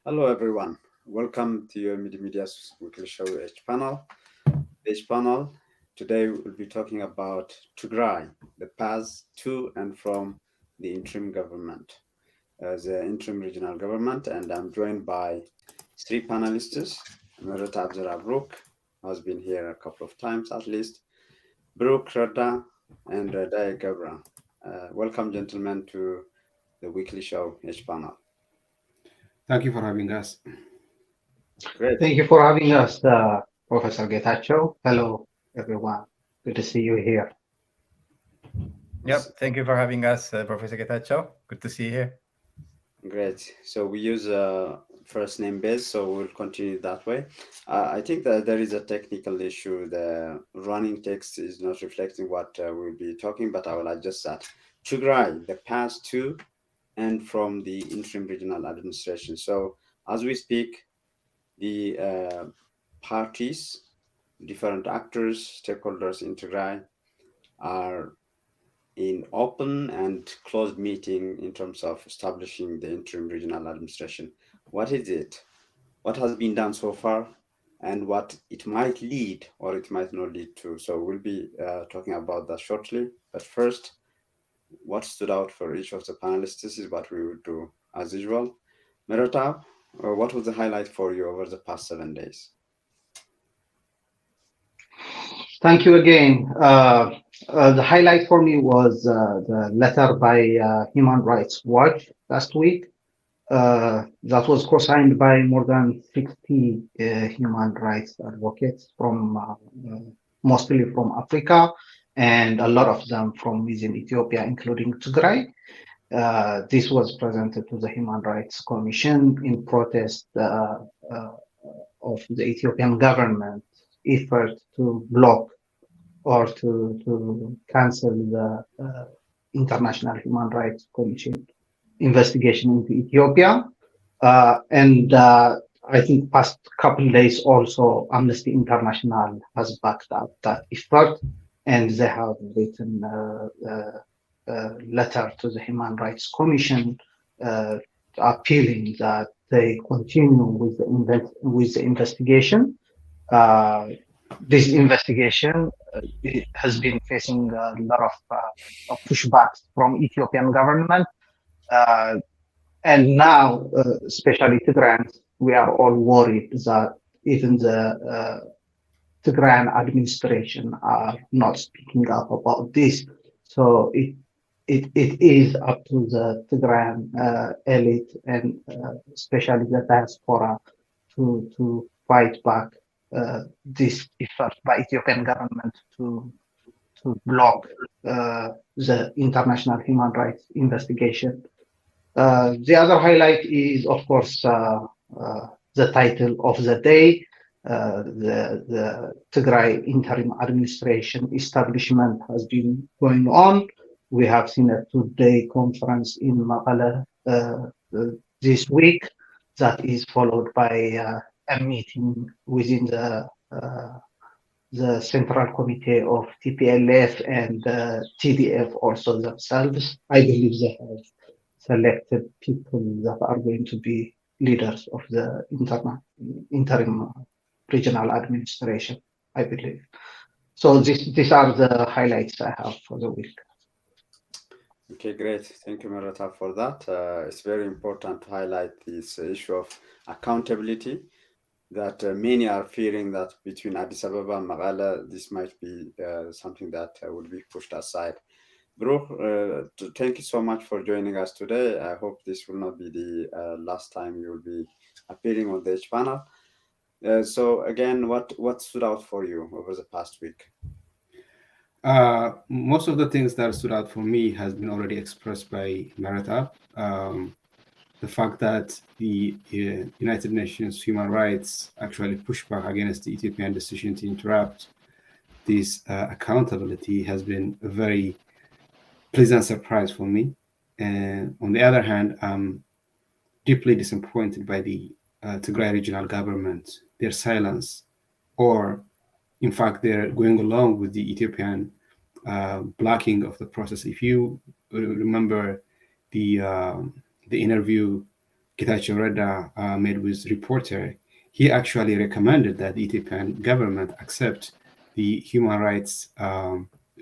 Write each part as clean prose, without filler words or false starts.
Hello, everyone. Welcome to your Media's weekly show, H panel. H panel. Today we'll be talking about Tigray, the path to and from the interim government, the interim regional government, and I'm joined by three panelists. Merit Abdurabrook has been here a couple of times at least. Brooke Rada and Radai Gabra. Welcome, gentlemen, to the weekly show, H panel. Thank you for having us. Great. Thank you for having us, Professor Getachew. Hello, everyone. Good to see you here. Yep. Thank you for having us, Professor Getachew. Good to see you here. Great. So we use first name base, so we'll continue that way. I think that there is a technical issue. The running text is not reflecting what we'll be talking, but I will adjust that. Tigray, the path to and from the interim regional administration. So as we speak, the parties, different actors, stakeholders in Tigray are in open and closed meeting in terms of establishing the interim regional administration. What is it? What has been done so far? And what it might lead or it might not lead to. So we'll be talking about that shortly. But first, what stood out for each of the panelists is what we would do as usual. Meratab, what was the highlight for you over the past 7 days? Thank you again. The highlight for me was the letter by Human Rights Watch last week. That was co-signed by more than 60 human rights advocates from mostly from Africa, and a lot of them from within Ethiopia, including Tigray. This was presented to the Human Rights Commission in protest of the Ethiopian government effort to block or to cancel the International Human Rights Commission investigation into Ethiopia. And I think past couple days also Amnesty International has backed up that effort, and they have written a letter to the Human Rights Commission appealing that they continue with the investigation. This investigation has been facing a lot of pushbacks from Ethiopian government. And now, especially Tigrayans, we are all worried that even the Tigrayan administration are not speaking up about this. So it is up to the Tigrayan elite and especially the diaspora to fight back this effort by Ethiopian government to block the international human rights investigation. The other highlight is, of course, the title of the day, the Tigray Interim Administration establishment has been going on. We have seen a two-day conference in Mekelle this week that is followed by a meeting within the Central Committee of TPLF and TDF also themselves. I believe they have selected people that are going to be leaders of the interim regional administration, I believe. So these are the highlights I have for the week. Okay, great. Thank you, Marata, for that. It's very important to highlight this issue of accountability that many are fearing that between Addis Ababa and Mekelle, this might be something that will be pushed aside. Bro, thank you so much for joining us today. I hope this will not be the last time you will be appearing on the H panel. So again, what stood out for you over the past week? Most of the things that stood out for me has been already expressed by Marata. The fact that the United Nations human rights actually pushed back against the Ethiopian decision to interrupt this accountability has been a very pleasant surprise for me. And on the other hand, I'm deeply disappointed by the Tigray regional government, their silence, or in fact, they're going along with the Ethiopian blocking of the process. If you remember the interview Getachew Reda made with reporter, he actually recommended that the Ethiopian government accept the Human Rights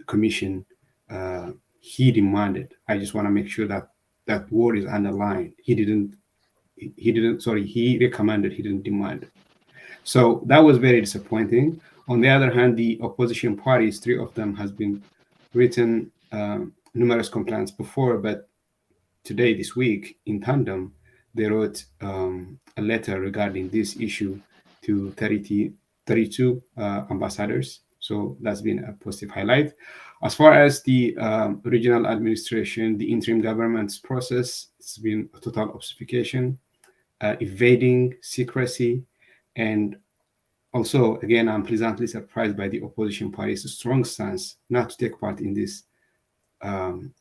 Commission he demanded. I just want to make sure that that word is underlined. He recommended, he didn't demand. So that was very disappointing. On the other hand, the opposition parties, three of them, has been written numerous complaints before, but today, this week, in tandem, they wrote a letter regarding this issue to 32 ambassadors. So that's been a positive highlight. As far as the regional administration, the interim government's process, it's been a total obfuscation, evading secrecy, and also, again, I'm pleasantly surprised by the opposition party's strong stance not to take part in this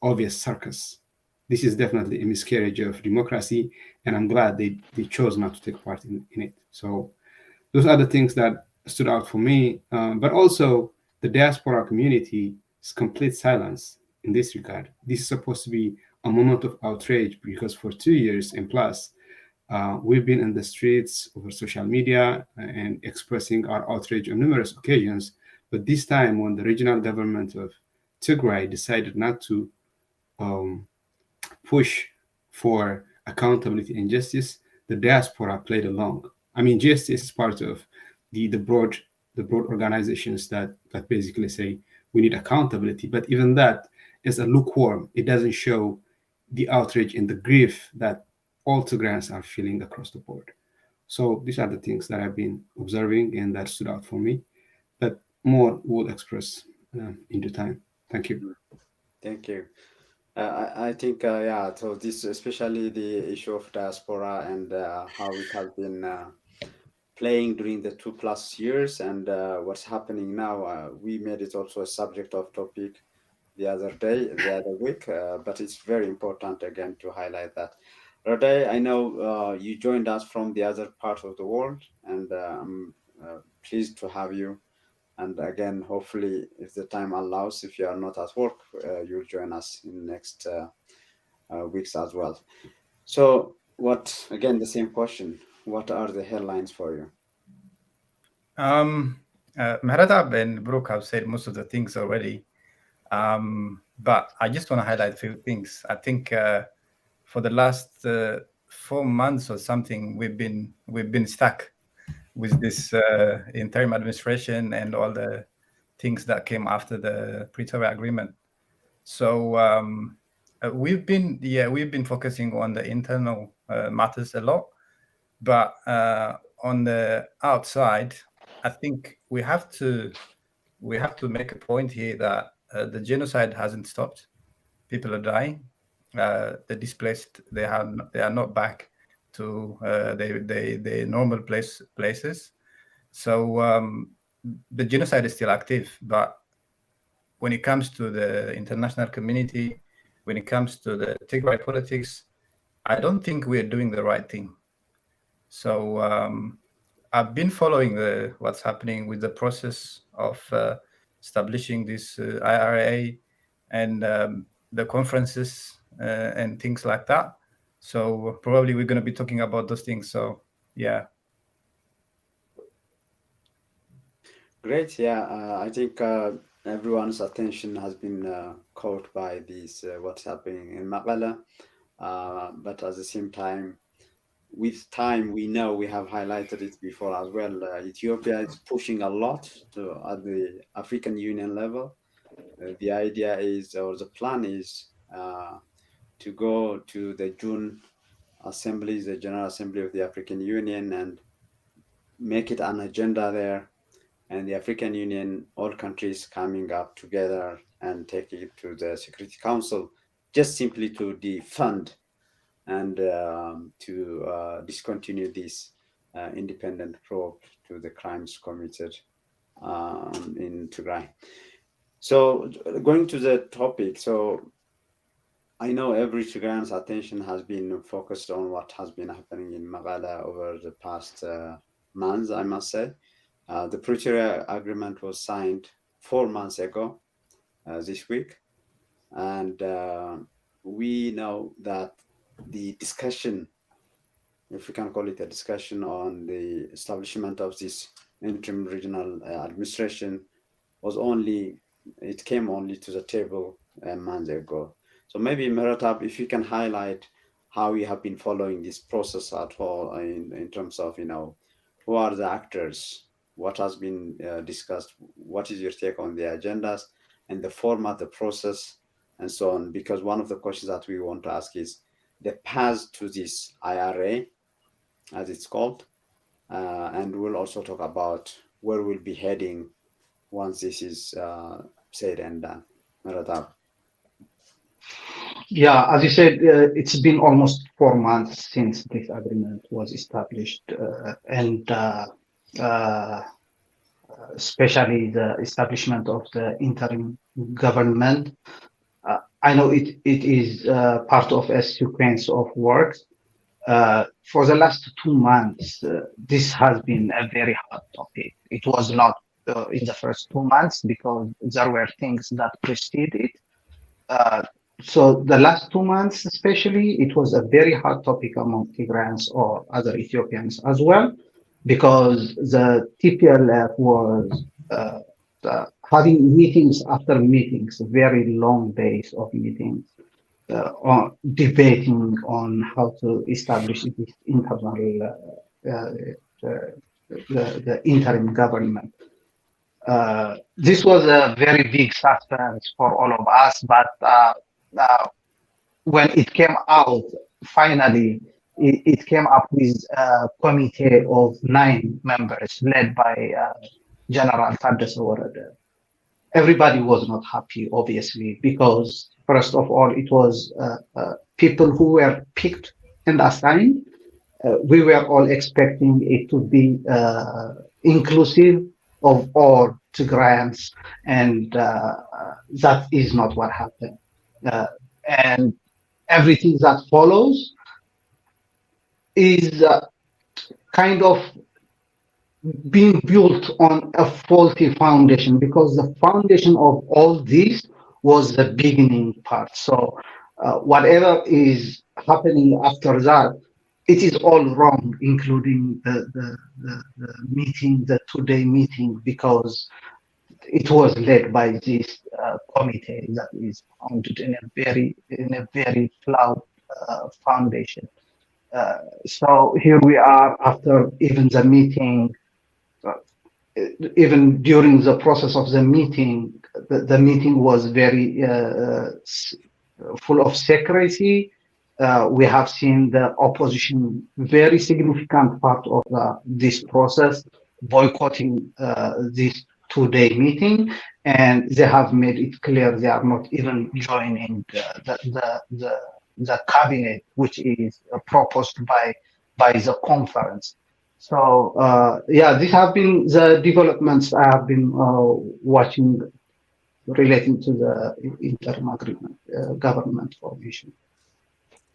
obvious circus. This is definitely a miscarriage of democracy, and I'm glad they chose not to take part in it. So those are the things that stood out for me, but also the diaspora community's complete silence in this regard. This is supposed to be a moment of outrage because for 2 years and plus, we've been in the streets over social media and expressing our outrage on numerous occasions. But this time, when the regional government of Tigray decided not to push for accountability and justice, the diaspora played along. I mean, justice is part of the broad organizations that basically say we need accountability. But even that is a lukewarm. It doesn't show the outrage and the grief that all Tigrayans are feeling across the board. So these are the things that I've been observing and that stood out for me. But more will express in due time. Thank you. Thank you. I think, yeah, so this, especially the issue of diaspora and how it has been playing during the 2+ years and what's happening now, we made it also a subject of topic the other week, but it's very important again to highlight that. Rode, I know you joined us from the other part of the world, and I'm pleased to have you. And again, hopefully, if the time allows, if you are not at work, you'll join us in the next weeks as well. So, again, the same question. What are the headlines for you? Mehratab and Brooke have said most of the things already. But I just want to highlight a few things. I think for the last 4 months or something, we've been stuck with this interim administration and all the things that came after the Pretoria Agreement. So we've been focusing on the internal matters a lot, but on the outside, I think we have to make a point here that the genocide hasn't stopped. People are dying. The displaced, they are not back to the normal places. So the genocide is still active, but when it comes to the international community, when it comes to the Tigray politics, I don't think we're doing the right thing. So I've been following what's happening with the process of establishing this IRA and the conferences and things like that. So probably we're going to be talking about those things. So yeah. Great. Yeah, I think everyone's attention has been caught by this what's happening in Maqala. But at the same time, with time, we know we have highlighted it before as well. Ethiopia is pushing a lot at the African Union level. The idea is, or the plan is, to go to the June Assembly, the General Assembly of the African Union, and make it an agenda there. And the African Union, all countries coming up together and taking it to the Security Council, just simply to defund and to discontinue this independent probe to the crimes committed in Tigray. So going to the topic, so I know every Tigrayan's attention has been focused on what has been happening in Magala over the past months, I must say. The Pretoria Agreement was signed 4 months ago this week, and we know that the discussion if we can call it a discussion on the establishment of this interim regional administration it came only to the table a month ago. So maybe Meratab, if you can highlight how you have been following this process at all in terms of, who are the actors, what has been discussed, what is your take on the agendas and the format, the process, and so on? Because one of the questions that we want to ask is the path to this IRA, as it's called, and we'll also talk about where we'll be heading once this is said and done. Meratab. Yeah, as you said, it's been almost 4 months since this agreement was established, and especially the establishment of the interim government. I know it is part of a sequence of work. For the last 2 months, this has been a very hot topic. It was not in the first 2 months because there were things that preceded. So the last 2 months, especially, it was a very hot topic among Tigrayans or other Ethiopians as well, because the TPLF was having meetings after meetings, very long days of meetings, on debating on how to establish this internal the interim government. This was a very big suspense for all of us, but when it came out, finally, it came up with a committee of 9 members led by General Taddese. Everybody was not happy, obviously, because first of all, it was people who were picked and assigned. We were all expecting it to be inclusive of all Tigrayans, and that is not what happened. And everything that follows is kind of being built on a faulty foundation, because the foundation of all this was the beginning part. So whatever is happening after that, it is all wrong, including the meeting, the today meeting, because it was led by this committee that is founded in a very flawed foundation. So here we are after even the meeting. Even during the process of the meeting, the meeting was very full of secrecy. We have seen the opposition, very significant part of this process, boycotting this two-day meeting, and they have made it clear they are not even joining the cabinet, which is proposed by the conference. So yeah, these have been the developments I have been watching relating to the interim agreement, government formation.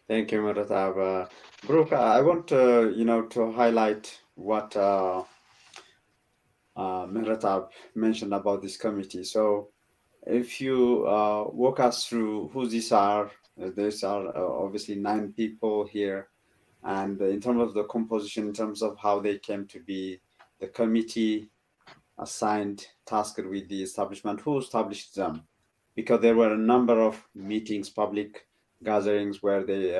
Thank you, Meratab. Brooke, I want to highlight what Meratab mentioned about this committee. So if you walk us through who these are, these are obviously 9 people here. And in terms of the composition, in terms of how they came to be, the committee assigned, tasked with the establishment, who established them? Because there were a number of meetings, public gatherings where they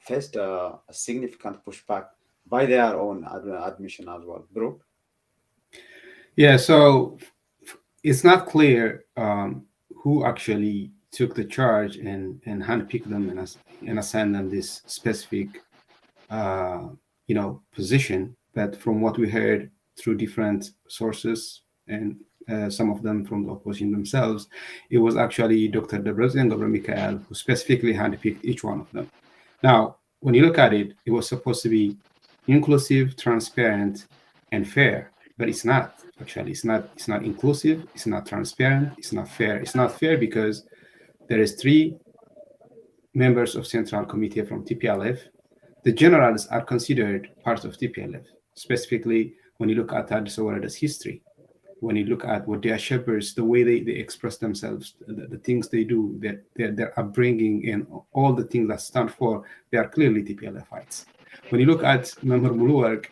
faced a significant pushback by their own admission as well. Brooke? Yeah, so it's not clear who actually took the charge and handpicked them and assigned them this specific position. But from what we heard through different sources and some of them from the opposition themselves, it was actually Dr. Debretsion and Gabriel Michael who specifically handpicked each one of them. Now, when you look at it, it was supposed to be inclusive, transparent, and fair, but it's not. Actually, it's not inclusive, it's not transparent, it's not fair. It's not fair because there is 3 members of Central Committee from TPLF. The generals are considered part of TPLF, specifically when you look at Taddese history, when you look at what their shepherds, the way they express themselves, the things they do, their upbringing, and all the things that stand for, they are clearly TPLFites. When you look at Member Muluwerk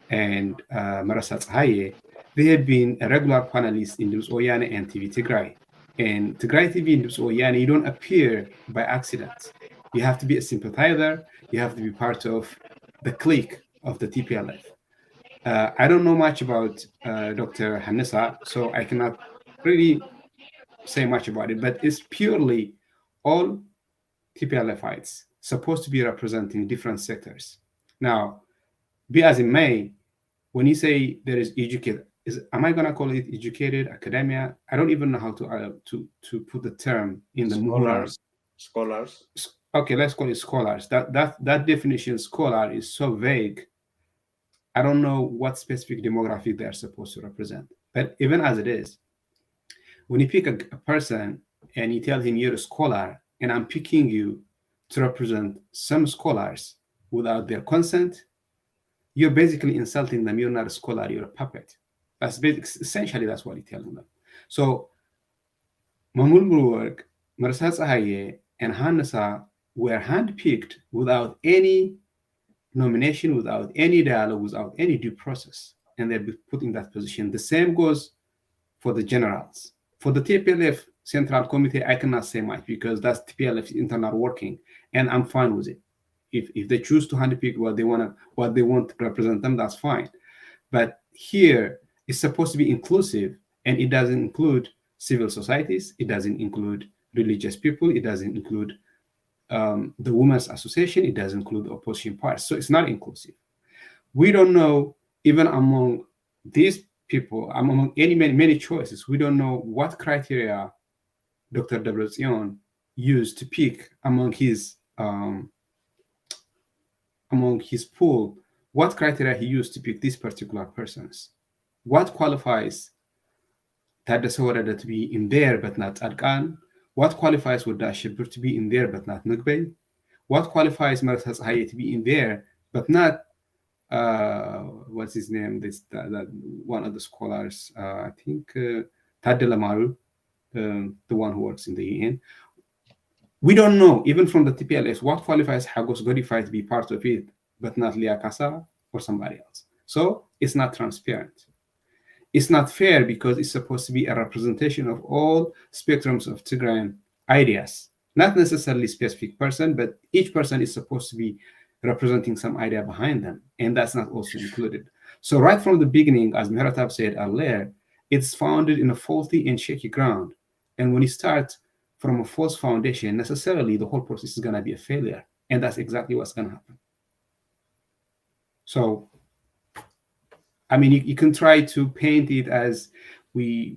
and Marasa Tsahaye, they have been a regular panelist in News Oyane and TV Tigray. And Tigray TV and News Oyane, you don't appear by accident. You have to be a sympathizer. You have to be part of the clique of the TPLF. I don't know much about Dr. Hanessa, so I cannot really say much about it, but it's purely all TPLFites supposed to be representing different sectors. Now, be as it may, when you say there is educated, am I going to call it educated academia? I don't even know how to put the term in the scholars. Okay, let's call it scholars. That definition, scholar, is so vague. I don't know what specific demographic they are supposed to represent. But even as it is, when you pick a person and you tell him you're a scholar, and I'm picking you to represent some scholars without their consent, you're basically insulting them. You're not a scholar, you're a puppet. That's essentially that's what you're telling them. So Mamul Muluwerk, Marasa Tsahaye, and Hanessa were handpicked without any nomination, without any dialogue, without any due process, and they'll be put in that position. The same goes for the generals. For the TPLF Central Committee, I cannot say much because that's TPLF's internal working, and I'm fine with it. If they choose to handpick what they want to represent them, that's fine. But here it's supposed to be inclusive, and it doesn't include civil societies, it doesn't include religious people, it doesn't include the Women's Association, it doesn't include the opposition parties. So it's not inclusive. We don't know, even among these people, among many choices, we don't know what criteria Dr. Debretsion used to pick among his pool, what criteria he used to pick these particular persons. What qualifies Taddasa Warada to be in there but not Arkan? What qualifies Wada Shibur to be in there but not Nugbay? What qualifies Marasa Tsahaye to be in there but not what's his name? That one of the scholars, I think Tadela Maru, the one who works in the UN. We don't know, even from the TPLS, what qualifies Hagos Godify to be part of it, but not Lia Kasa or somebody else. So it's not transparent. It's not fair because it's supposed to be a representation of all spectrums of Tigrayan ideas, not necessarily specific person, but each person is supposed to be representing some idea behind them, and that's not also included. So right from the beginning, as Mehratab said earlier, it's founded in a faulty and shaky ground. And when you start from a false foundation, necessarily the whole process is going to be a failure. And that's exactly what's going to happen. So, I mean, you can try to paint it as we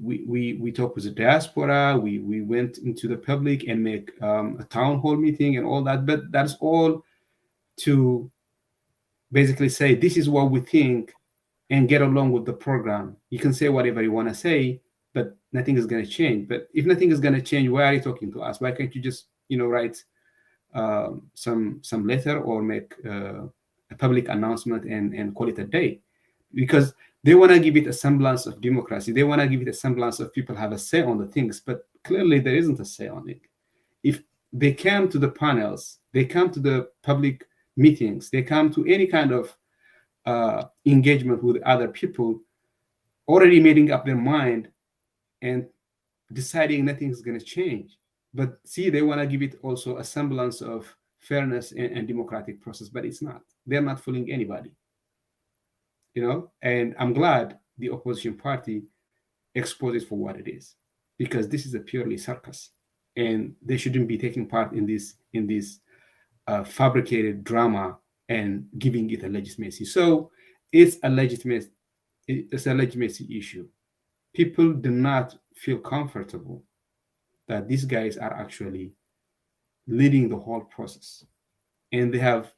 talk with the diaspora, we went into the public and make a town hall meeting and all that, but that's all to basically say, this is what we think and get along with the program. You can say whatever you want to say, but nothing is going to change. But if nothing is going to change, why are you talking to us? Why can't you just, write some letter or make a public announcement and call it a day? Because they want to give it a semblance of democracy. They want to give it a semblance of people have a say on the things, but clearly there isn't a say on it. If they come to the panels, they come to the public meetings, they come to any kind of engagement with other people, already making up their mind and deciding nothing's going to change. But see, they want to give it also a semblance of fairness and democratic process, but it's not. They're not fooling anybody. And I'm glad the opposition party exposed it for what it is, because this is a purely circus, and they shouldn't be taking part in this fabricated drama and giving it a legitimacy. So it's a legitimacy issue. People do not feel comfortable that these guys are actually leading the whole process, and they have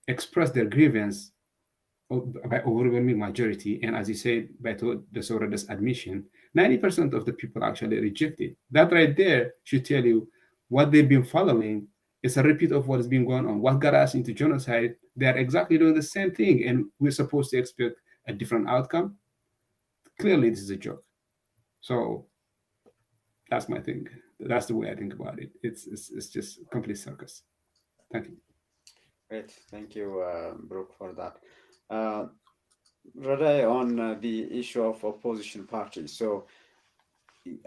expressed their grievance by overwhelming majority. And as you said, by the Sorada's admission, 90% of the people actually rejected. That right there should tell you what they've been following is a repeat of what has been going on. What got us into genocide, they're exactly doing the same thing, and we're supposed to expect a different outcome. Clearly, this is a joke. So that's my thing. That's the way I think about it. It's just complete circus. Thank you. Great, thank you, Brooke, for that. Radai, on the issue of opposition parties. So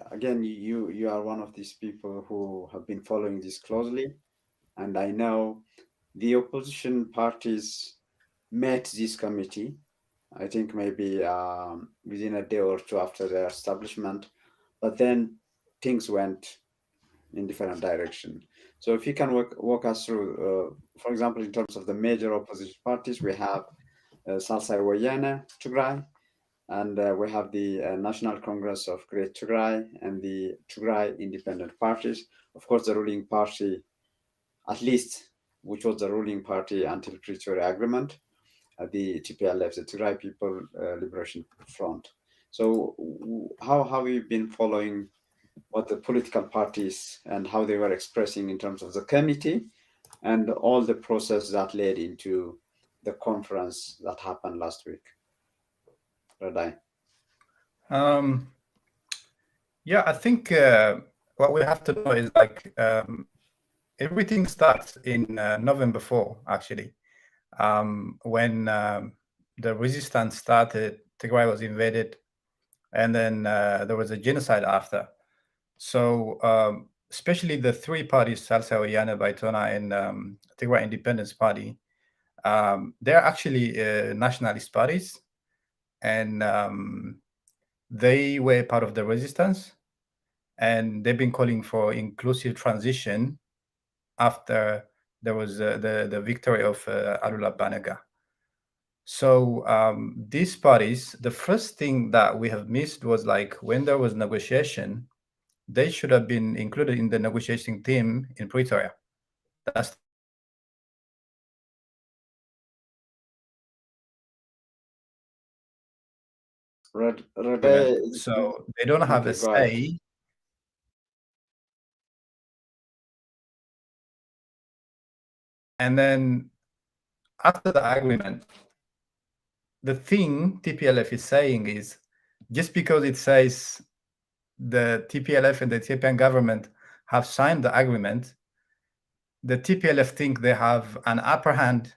again, you are one of these people who have been following this closely, and I know the opposition parties met this committee. I think maybe within a day or two after their establishment, but then things went in different direction. So if you can walk us through, for example, in terms of the major opposition parties, we have Salsa Wayana, Tigray, and we have the National Congress of Great Tigray and the Tigray Independent Parties. Of course, the ruling party, at least, which was the ruling party until Pretoria Agreement, the TPLF, the Tigray People Liberation Front. So how have you been following what the political parties and how they were expressing in terms of the committee and all the process that led into the conference that happened last week? Radai. Yeah, I think what we have to know is like everything starts in November 4, actually, when the resistance started. Tigray was invaded, and then there was a genocide after. So especially the three parties, Salsa Wayana, Baitona, and Tigray Independence Party, they're actually nationalist parties, and they were part of the resistance, and they've been calling for inclusive transition after there was the victory of Alula Banega. So these parties, the first thing that we have missed was like when there was negotiation, they should have been included in the negotiating team in Pretoria. That's so they don't have a say. And then after the agreement, the thing TPLF is saying is just because it says the TPLF and the Ethiopian government have signed the agreement, the TPLF think they have an upper hand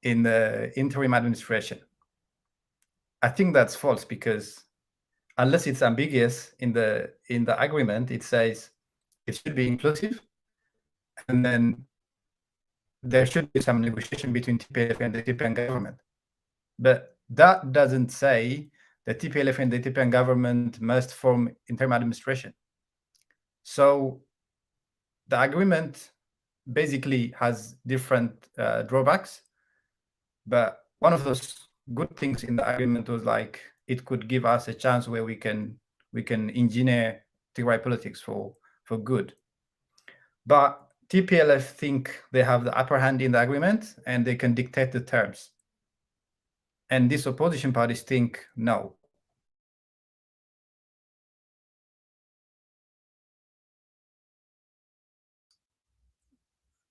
in the interim administration. I think that's false, because unless it's ambiguous in the agreement, it says it should be inclusive, and then there should be some negotiation between TPLF and the Ethiopian government. But that doesn't say the TPLF and the Ethiopian government must form interim administration. So the agreement basically has different drawbacks, but one of those good things in the agreement was like it could give us a chance where we can engineer Tigray politics for good. But TPLF think they have the upper hand in the agreement and they can dictate the terms. And these opposition parties think no.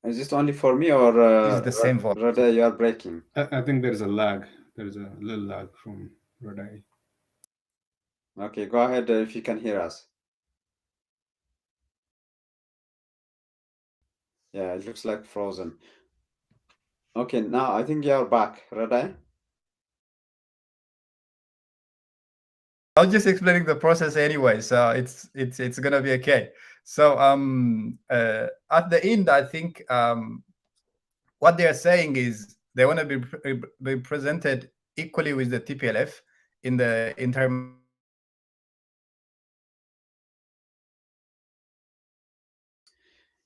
Is this only for me, or This is the same vote? Radai, you are breaking? I think there's a lag. There's a little lag from Radai. Okay, go ahead if you can hear us. Yeah, it looks like frozen. Okay, now I think you're back, Radai. I was just explaining the process anyway, so it's gonna be okay. So at the end, I think what they are saying is they want to be presented equally with the TPLF in the interim.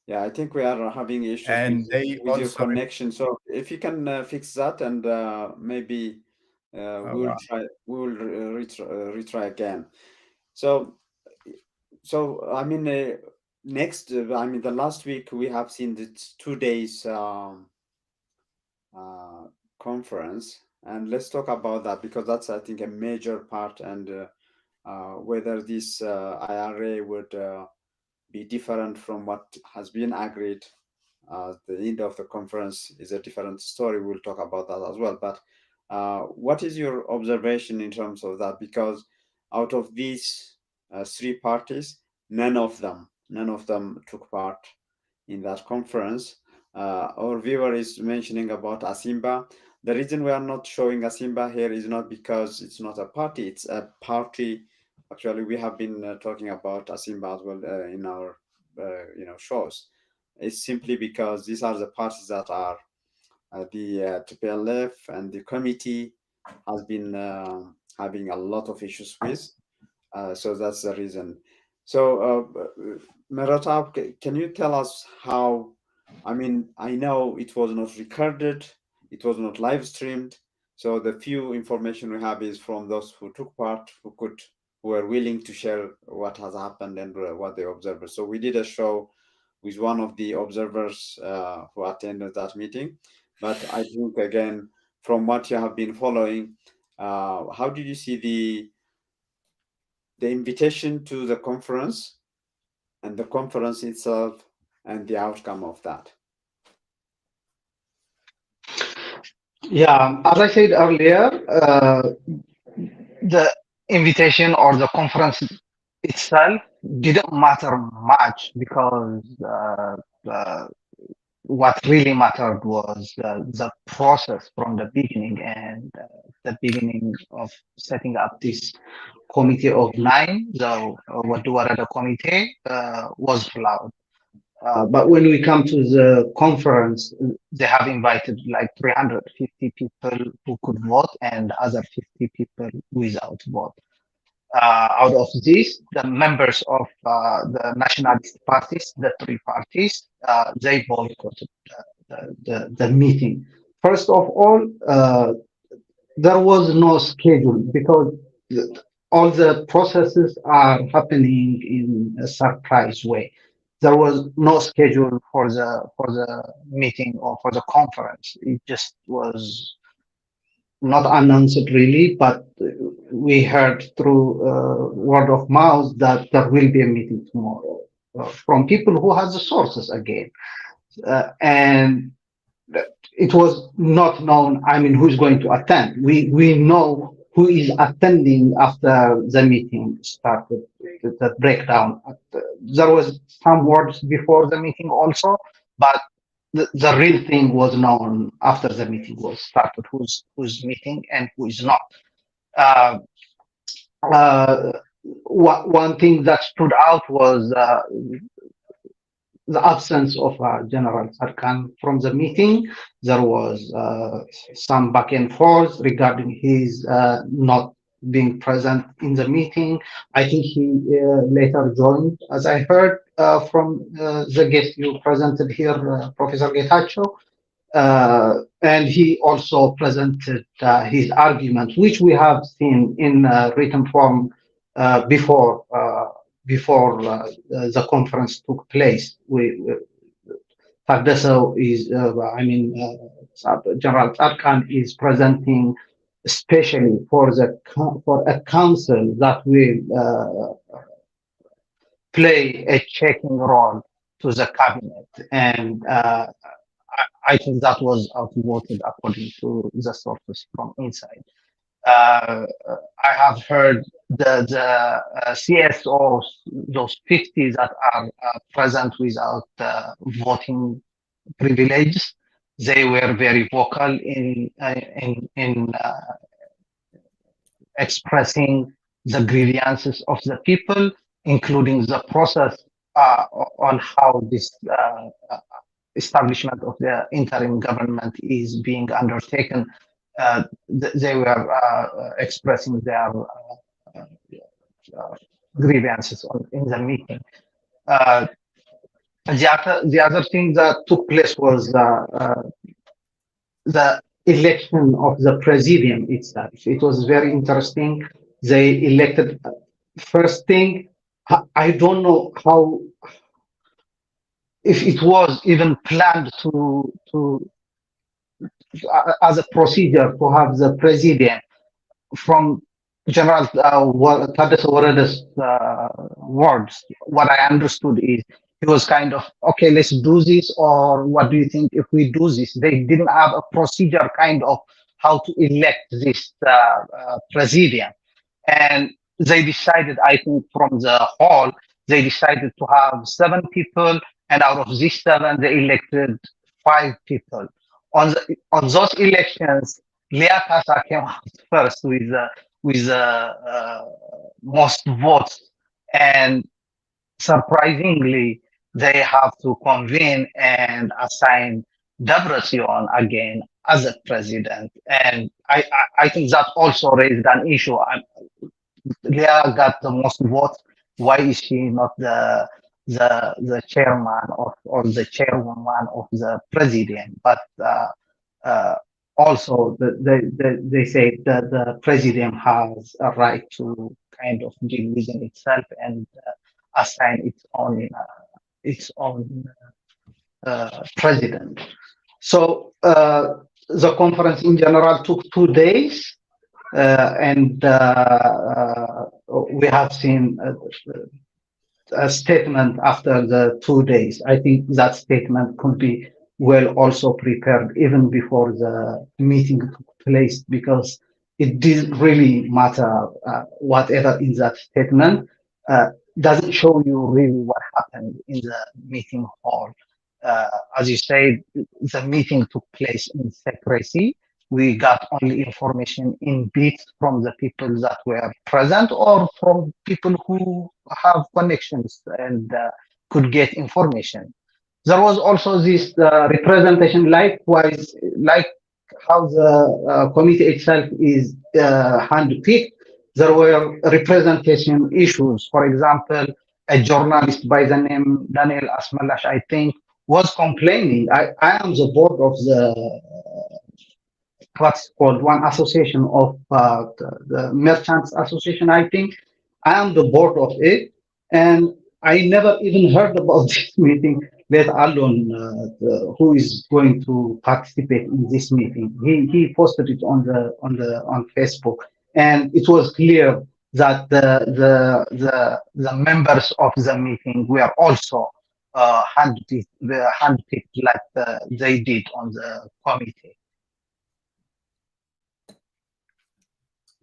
Yeah, I think we are having issues with your connection. So if you can fix that, and maybe we will retry again. So I mean, next, I mean, the last week we have seen the 2 days conference, and let's talk about that, because that's, I think, a major part, and whether this IRA would be different from what has been agreed. The end of the conference is a different story. We'll talk about that as well. But what is your observation in terms of that? Because out of these three parties, none of them took part in that conference. Our viewer is mentioning about Asimba. The reason we are not showing Asimba here is not because it's not a party, it's a party. Actually, we have been talking about Asimba as well in our shows. It's simply because these are the parties that are the TPLF and the committee has been having a lot of issues with. So that's the reason. So, Meratab, can you tell us how? I mean, I know it was not recorded, it was not live streamed. So the few information we have is from those who took part, who were willing to share what has happened and what they observed. So we did a show with one of the observers who attended that meeting. But I think again, from what you have been following, how did you see the invitation to the conference and the conference itself and the outcome of that? Yeah, as I said earlier, the invitation or the conference itself didn't matter much because what really mattered was the process from the beginning, and the beginning of setting up this committee of 9, the Waduwarada committee, was flawed. But when we come to the conference, they have invited like 350 people who could vote and other 50 people without vote. Out of this, the members of the nationalist parties, the 3 parties, they boycotted the meeting. First of all, there was no schedule because all the processes are happening in a surprise way. There was no schedule for the meeting or for the conference. It just was not announced really, but we heard through word of mouth that there will be a meeting tomorrow from people who has the sources again. And it was not known, I mean, who's going to attend. We know who is attending after the meeting started, the breakdown. There was some words before the meeting also, but the real thing was known after the meeting was started, who's meeting and who is not. Uh, one thing that stood out was the absence of General Sarkan from the meeting. There was some back and forth regarding his not being present in the meeting. I think he later joined, as I heard from the guest you presented here, Professor Getachew. And he also presented his argument, which we have seen in written form before the conference took place. Tagdasa is, General Arkan is presenting especially for a council that will play a checking role to the cabinet, and I think that was outvoted according to the sources from inside. I have heard the CSOs, those 50 that are present without voting privileges, they were very vocal in expressing the grievances of the people, including the process on how this establishment of the interim government is being undertaken. They were expressing their grievances in the meeting. The other thing that took place was the election of the presidium itself. It was very interesting. They elected first thing. I don't know how, if it was even planned to as a procedure to have the president from General Tadesse Wareda's words. What I understood is he was kind of, okay, let's do this, or what do you think if we do this? They didn't have a procedure kind of how to elect this president. And they decided, I think from the hall, they decided to have 7 people, and out of these 7, they elected 5 people. On those elections, Leah Kasa came out first with most votes, and surprisingly, they have to convene and assign Debretsion again as a president. And I think that also raised an issue. Leah got the most votes. Why is she not the chairman of or the chairwoman of the president? But also they say that the president has a right to kind of deal within itself and assign its own president. So the conference in general took 2 days, and we have seen a statement after the 2 days. I think that statement could be well also prepared even before the meeting took place, because it didn't really matter whatever in that statement doesn't show you really what happened in the meeting hall. As you said, the meeting took place in secrecy. We got only information in bits from the people that were present or from people who have connections and could get information. There was also this representation, likewise, like how the committee itself is handpicked. There were representation issues. For example, a journalist by the name Daniel Asmalash, I think, was complaining. I am the board of the what's called one association of the Merchants Association, I think. I am the board of it, and I never even heard about this meeting, let alone who is going to participate in this meeting. He posted it on Facebook, and it was clear that the members of the meeting were also handpicked like they did on the committee.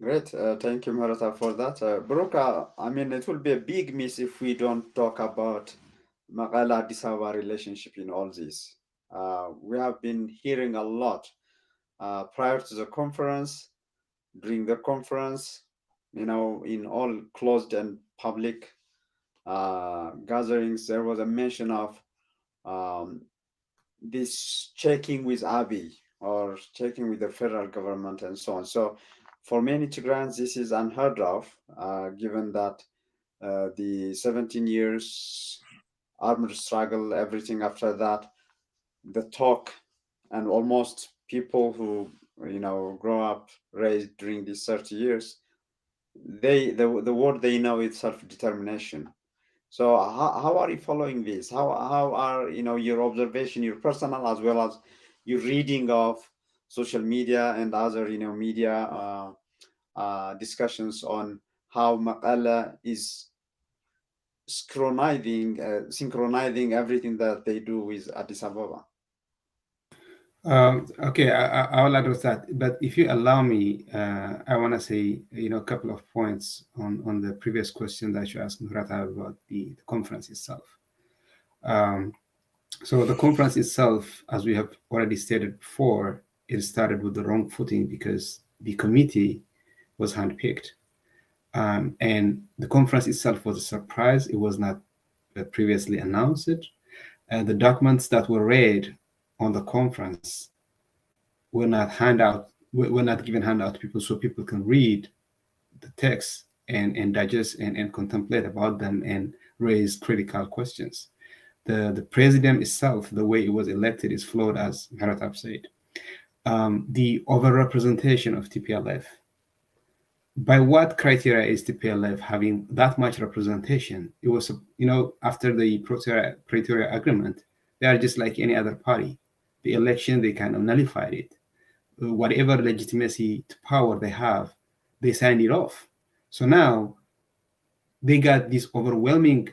Great, thank you, Marata, for that. Baruka, I mean, it will be a big miss if we don't talk about Maqala Addis Ababa relationship in all this. We have been hearing a lot prior to the conference, during the conference, in all closed and public gatherings, there was a mention of this checking with Abiy or checking with the federal government and so on. So for many Tigrayans, this is unheard of, given that the 17 years armed struggle, everything after that, the talk, and almost people who grow up, raised during these 30 years, the word they know is self-determination. So how are you following this? How are your observation, your personal as well as your reading of social media and other media discussions on how Maqala is synchronizing everything that they do with Addis Ababa? Okay, I will address that. But if you allow me, I want to say a couple of points on the previous question that you asked Murata about the conference itself. So the conference itself, as we have already stated before, it started with the wrong footing because the committee was handpicked. And the conference itself was a surprise. It was not previously announced. And the documents that were read on the conference were not given handout to people so people can read the text and digest and contemplate about them and raise critical questions. The president itself, the way it was elected, is flawed, as Haratab said. The overrepresentation of TPLF. By what criteria is TPLF having that much representation? It was, after the Pretoria Agreement, they are just like any other party. The election, they kind of nullified it. Whatever legitimacy to power they have, they signed it off. So now they got this overwhelming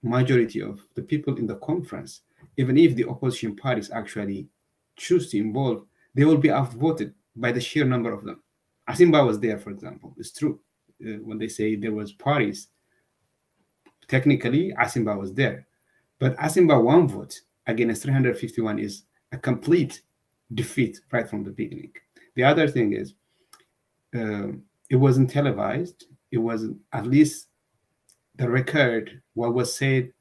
majority of the people in the conference. Even if the opposition parties actually choose to involve, they will be outvoted by the sheer number of them. Asimba was there, for example. It's true. When they say there was parties, technically Asimba was there. But Asimba 1 vote against 351 is a complete defeat right from the beginning. The other thing is, it wasn't televised. It wasn't, at least the record, what was said,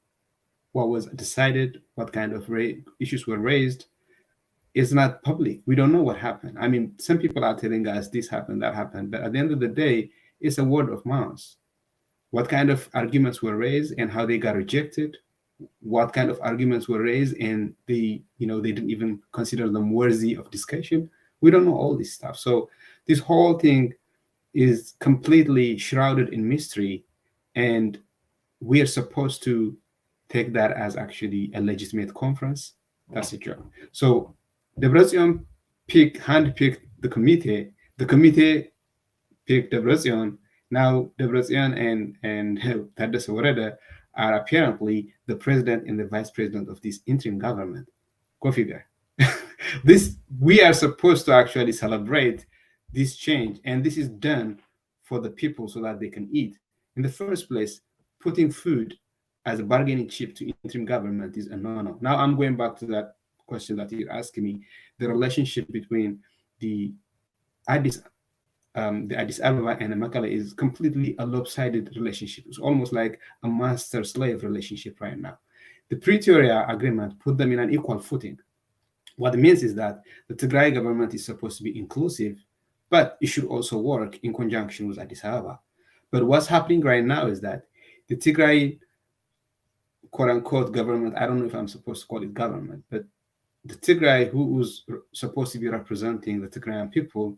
what was decided, what kind of issues were raised, is not public. We don't know what happened. I mean, some people are telling us this happened, that happened, but at the end of the day, it's a word of mouth. What kind of arguments were raised and how they got rejected, what kind of arguments were raised and they didn't even consider them worthy of discussion. We don't know all this stuff. So this whole thing is completely shrouded in mystery, and we are supposed to take that as actually a legitimate conference. That's the job. So Debrecen handpicked the committee. The committee picked Debrecen. Now Debrecen and Tadesse Wareda are apparently the president and the vice president of this interim government. Go figure. We are supposed to actually celebrate this change, and this is done for the people so that they can eat. In the first place, putting food as a bargaining chip to interim government is a no-no. Now I'm going back to that question that you're asking me. The relationship between the Addis Ababa and Mekelle is completely a lopsided relationship. It's almost like a master-slave relationship right now. The Pretoria agreement put them in an equal footing. What it means is that the Tigray government is supposed to be inclusive, but it should also work in conjunction with Addis Ababa. But what's happening right now is that the Tigray, quote-unquote, government, I don't know if I'm supposed to call it government, but the Tigray, who was supposed to be representing the Tigrayan people,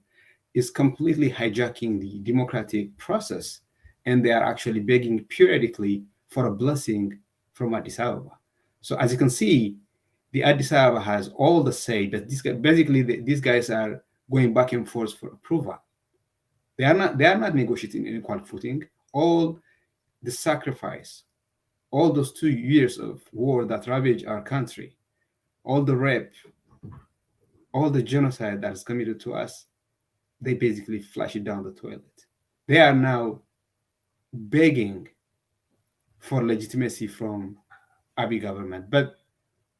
is completely hijacking the democratic process, and they are actually begging periodically for a blessing from Addis Ababa. So as you can see, the Addis Ababa has all the say that these guys are going back and forth for approval. They are not negotiating in equal footing. All the sacrifice, all those 2 years of war that ravaged our country, all the rape, all the genocide that is committed to us, they basically flush it down the toilet. They are now begging for legitimacy from Abiy government. But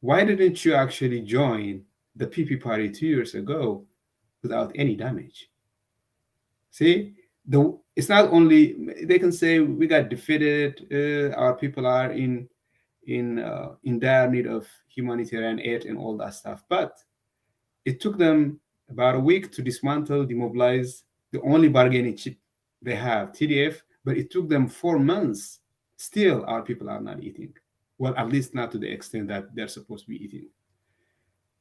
why didn't you actually join the PP party 2 years ago without any damage? See, it's not only they can say we got defeated, our people are in dire need of humanitarian aid and all that stuff, but it took them about a week to dismantle, demobilize the only bargaining chip they have, TDF, but it took them 4 months. Still, our people are not eating. Well, at least not to the extent that they're supposed to be eating.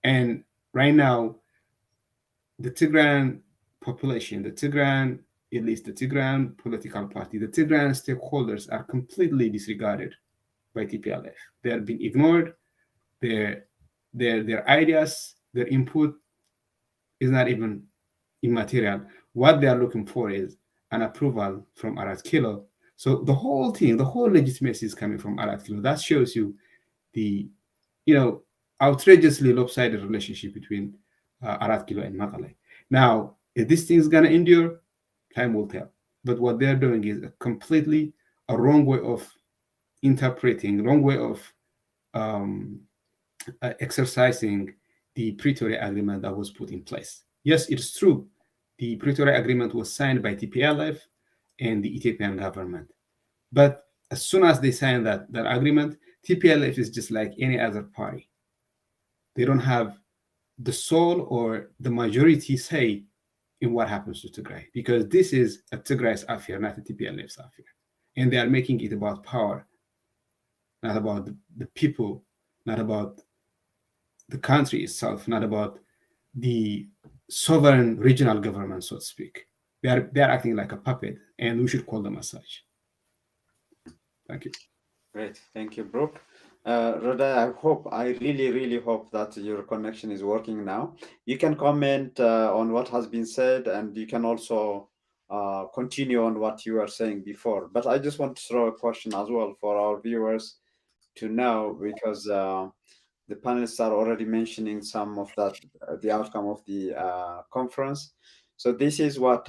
And right now, the Tigrayan population, the Tigrayan elites, the Tigrayan political party, the Tigrayan stakeholders are completely disregarded by TPLF. They are being ignored. Their ideas, their input is not even immaterial. What they are looking for is an approval from Arat Kilo. So the whole thing, the whole legitimacy is coming from Arat Kilo. That shows you the, outrageously lopsided relationship between Arat Kilo and Mekelle. Now, if this thing is going to endure, time will tell. But what they're doing is completely a wrong way of interpreting, wrong way of exercising the Pretoria Agreement that was put in place. Yes, it's true. The Pretoria Agreement was signed by TPLF and the Ethiopian government. But as soon as they signed that agreement, TPLF is just like any other party. They don't have the sole or the majority say in what happens to Tigray, because this is a Tigray's affair, not a TPLF's affair. And they are making it about power, not about the people, not about the country itself, not about the sovereign regional government, so to speak. They are acting like a puppet, and we should call them as such. Thank you. Great, thank you, Brooke. Rhoda, I really, really hope that your connection is working now. You can comment on what has been said, and you can also continue on what you were saying before. But I just want to throw a question as well for our viewers to know, because the panelists are already mentioning some of that, the outcome of the conference. So this is what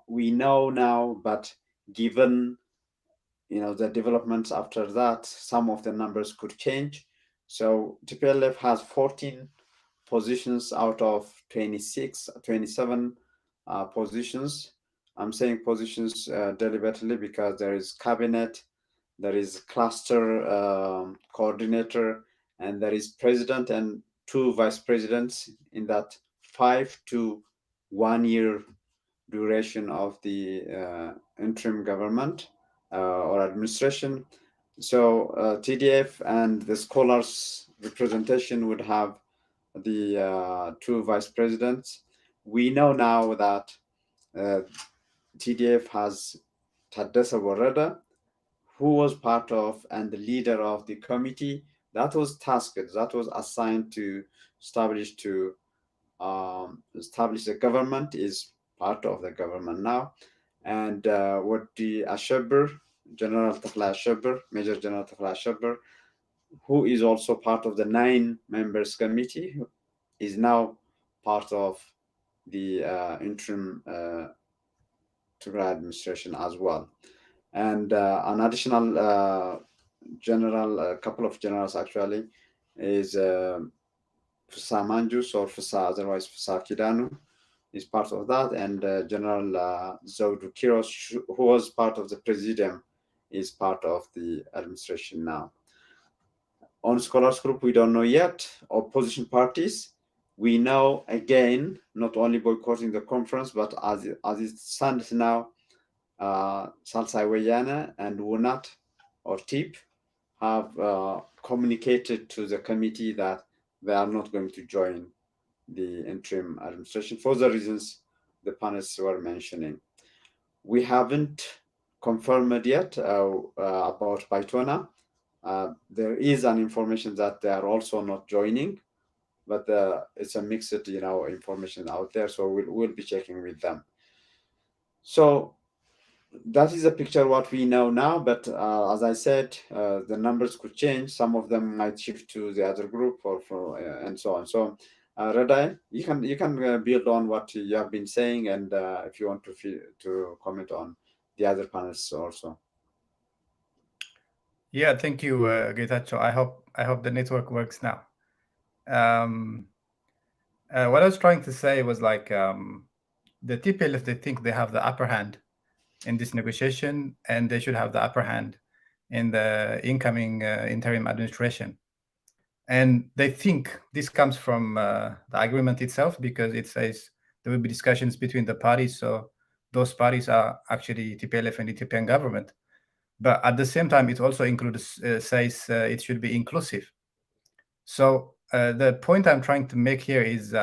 we know now, but given the developments after that, some of the numbers could change. So TPLF has 14.5% positions out of 26, 27 positions. I'm saying positions deliberately because there is cabinet, there is cluster coordinator, and there is president and 2 vice presidents in that 5 to 1 year duration of the interim government or administration. So TDF and the scholars representation would have the 2 vice presidents. We know now that TDF has Taddessa Warada, who was part of and the leader of the committee that was tasked, that was assigned to establish the government, is part of the government now. And what the Ashaber, General Tafla Ashaber, Major General Tafla Ashaber, who is also part of the 9 members committee, is now part of the interim Tigray administration as well. And an additional general, a couple of generals actually, is Fusa Manjus, or Fusa, otherwise Fusa Kidanu, is part of that. And General Zaudu Kiros, who was part of the presidium, is part of the administration now. On scholars group, we don't know yet. Opposition parties, we know, again, not only boycotting the conference, but as it stands now, Salsai Wayana and Wunat or TIP have communicated to the committee that they are not going to join the interim administration for the reasons the panelists were mentioning. We haven't confirmed yet about Baitona. There is an information that they are also not joining, but it's a mixed, information out there. So we'll be checking with them. So that is a picture what we know now. But as I said, the numbers could change. Some of them might shift to the other group, or and so on. So Radai, you can build on what you have been saying, and if you want to comment on the other panelists also. Yeah, thank you, Getachew. I hope the network works now. What I was trying to say was like the TPLF, they think they have the upper hand in this negotiation, and they should have the upper hand in the incoming interim administration. And they think this comes from the agreement itself, because it says there will be discussions between the parties. So those parties are actually TPLF and Ethiopian government. But at the same time, it also includes, says it should be inclusive. So the point I'm trying to make here is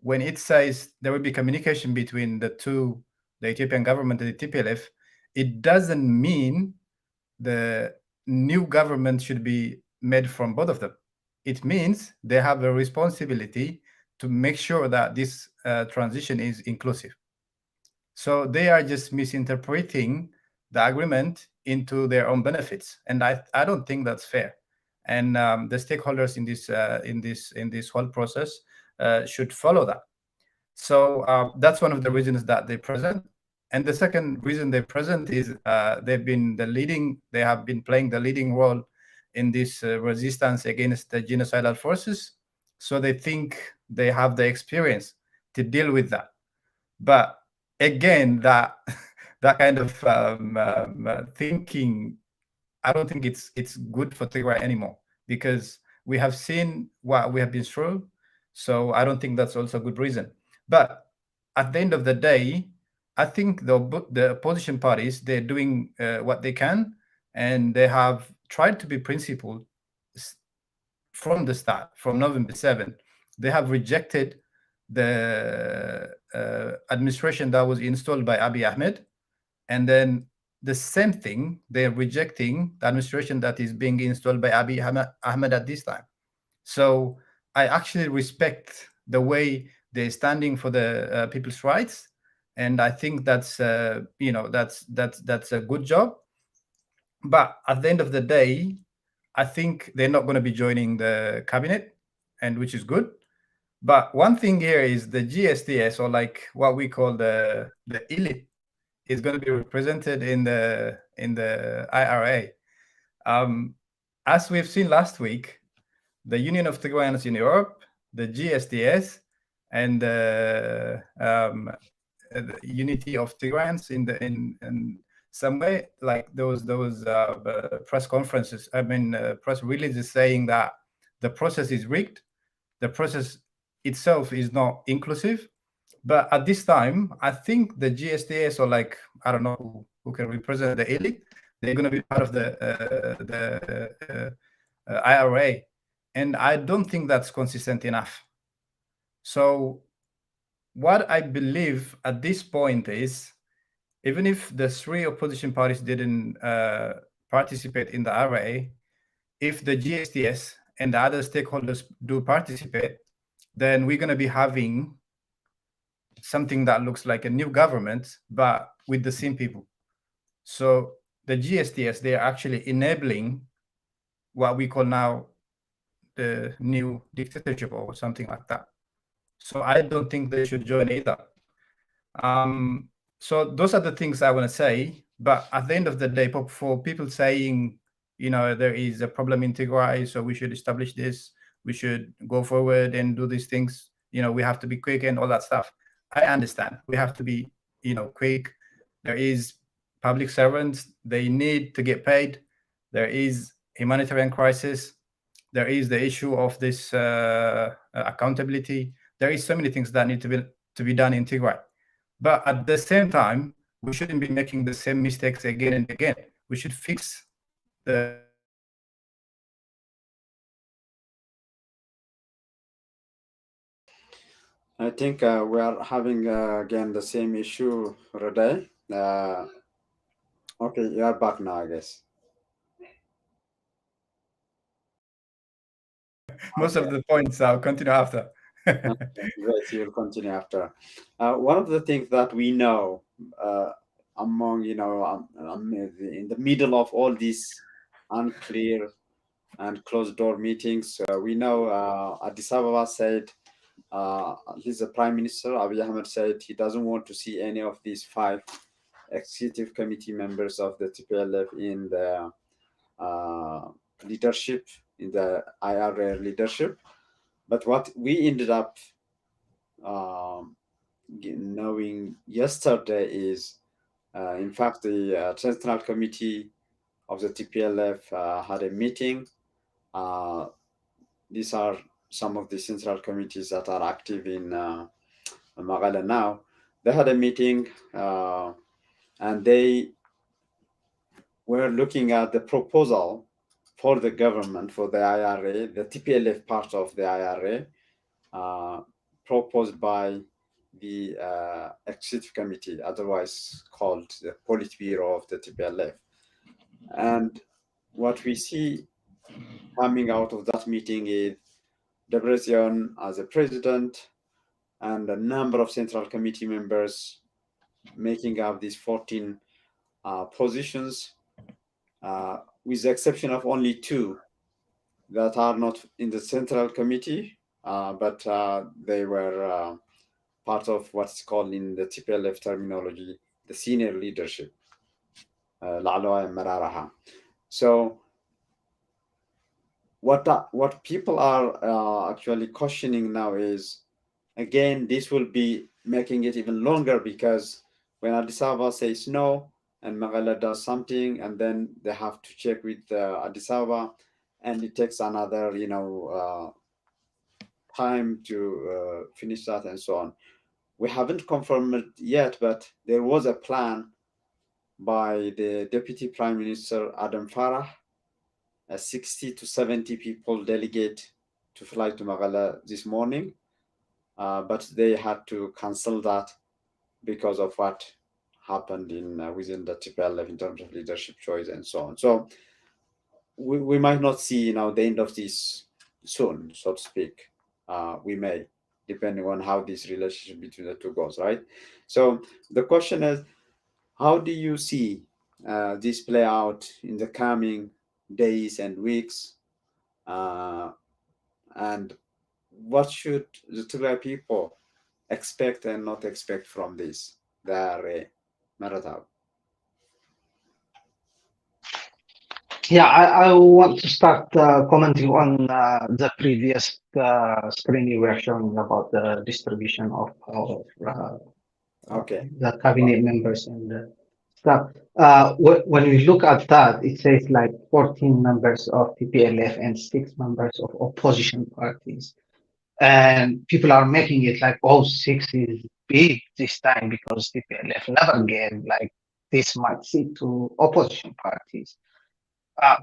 when it says there will be communication between the two, the Ethiopian government and the TPLF, it doesn't mean the new government should be made from both of them. It means they have a responsibility to make sure that this transition is inclusive. So they are just misinterpreting the agreement into their own benefits, and I don't think that's fair. And the stakeholders in this whole process should follow that. So that's one of the reasons that they present. And the second reason they present is they have been playing the leading role in this resistance against the genocidal forces. So they think they have the experience to deal with that. But again, that kind of thinking, I don't think it's good for Tigray anymore, because we have seen what we have been through. So I don't think that's also a good reason. But at the end of the day, I think the opposition parties, they're doing what they can, and they have tried to be principled from the start, from November 7th. They have rejected the administration that was installed by Abiy Ahmed, and then the same thing, they're rejecting the administration that is being installed by Abiy Ahmed at this time. So I actually respect the way they're standing for the people's rights, and I think that's that's a good job. But at the end of the day, I think they're not going to be joining the cabinet, and which is good. But one thing here is the GSTS, or like what we call the elite, is going to be represented in the IRA. As we've seen last week, the Union of Tigrayans in Europe the GSTS and the unity of Tigrayans in some way, like those press conferences, press releases saying that the process is rigged, the process itself is not inclusive. But at this time, I think the GSTS, or like, I don't know who can represent the elite, they're going to be part of the IRA. And I don't think that's consistent enough. So what I believe at this point is, even if the three opposition parties didn't participate in the IRA, if the GSTS and the other stakeholders do participate, then we're going to be having something that looks like a new government, but with the same people. So the GSTS, they are actually enabling what we call now the new dictatorship or something like that. So I don't think they should join either. So those are the things I want to say. But at the end of the day, for people saying, there is a problem in Tigray, so we should establish this, we should go forward and do these things, we have to be quick and all that stuff. I understand. We have to be, quick. There is public servants. They need to get paid. There is humanitarian crisis. There is the issue of this accountability. There is so many things that need to be done in Tigray. But at the same time, we shouldn't be making the same mistakes again and again. We should fix the I think we are having again the same issue, Rade. Okay, you are back now, I guess. most of the points. I'll continue after. Great, you'll continue after. One of the things that we know among, in the middle of all these unclear and closed door meetings, we know Addis Ababa said, he's the Prime Minister, Abiy Ahmed said he doesn't want to see any of these 5 executive committee members of the TPLF in the leadership, in the IRA leadership. But what we ended up knowing yesterday is, in fact, the Central Committee of the TPLF had a meeting. These are some of the central committees that are active in Magala now. They had a meeting and they were looking at the proposal for the government, for the IRA, the TPLF part of the IRA, proposed by the Executive Committee, otherwise called the Politburo of the TPLF. And what we see coming out of that meeting is Debretsion as a president and a number of central committee members making up these 14 positions, with the exception of only 2 that are not in the central committee, but they were part of what's called in the TPLF terminology, the senior leadership, La'loa and Mararaha. So what people are actually questioning now is, again, this will be making it even longer, because when Addis Ababa says no and Magala does something, and then they have to check with Addis Ababa, and it takes another, time to finish that and so on. We haven't confirmed it yet, but there was a plan by the Deputy Prime Minister Adam Farah, 60 to 70 people delegate to fly to Magala this morning, but they had to cancel that because of what happened in within the TPLF in terms of leadership choice and so on. So we might not see the end of this soon, so to speak. We may, depending on how this relationship between the 2 goes, right? So the question is, how do you see this play out in the coming days and weeks? And what should the Tigray people expect and not expect from this, the marathon? Yeah, I want to start commenting on the previous screen you were showing about the distribution of Okay. the cabinet members and stuff. When we look at that, it says like 14 members of TPLF and 6 members of opposition parties. And people are making it like, oh, 6 is big this time because TPLF never gave like this much seat to opposition parties.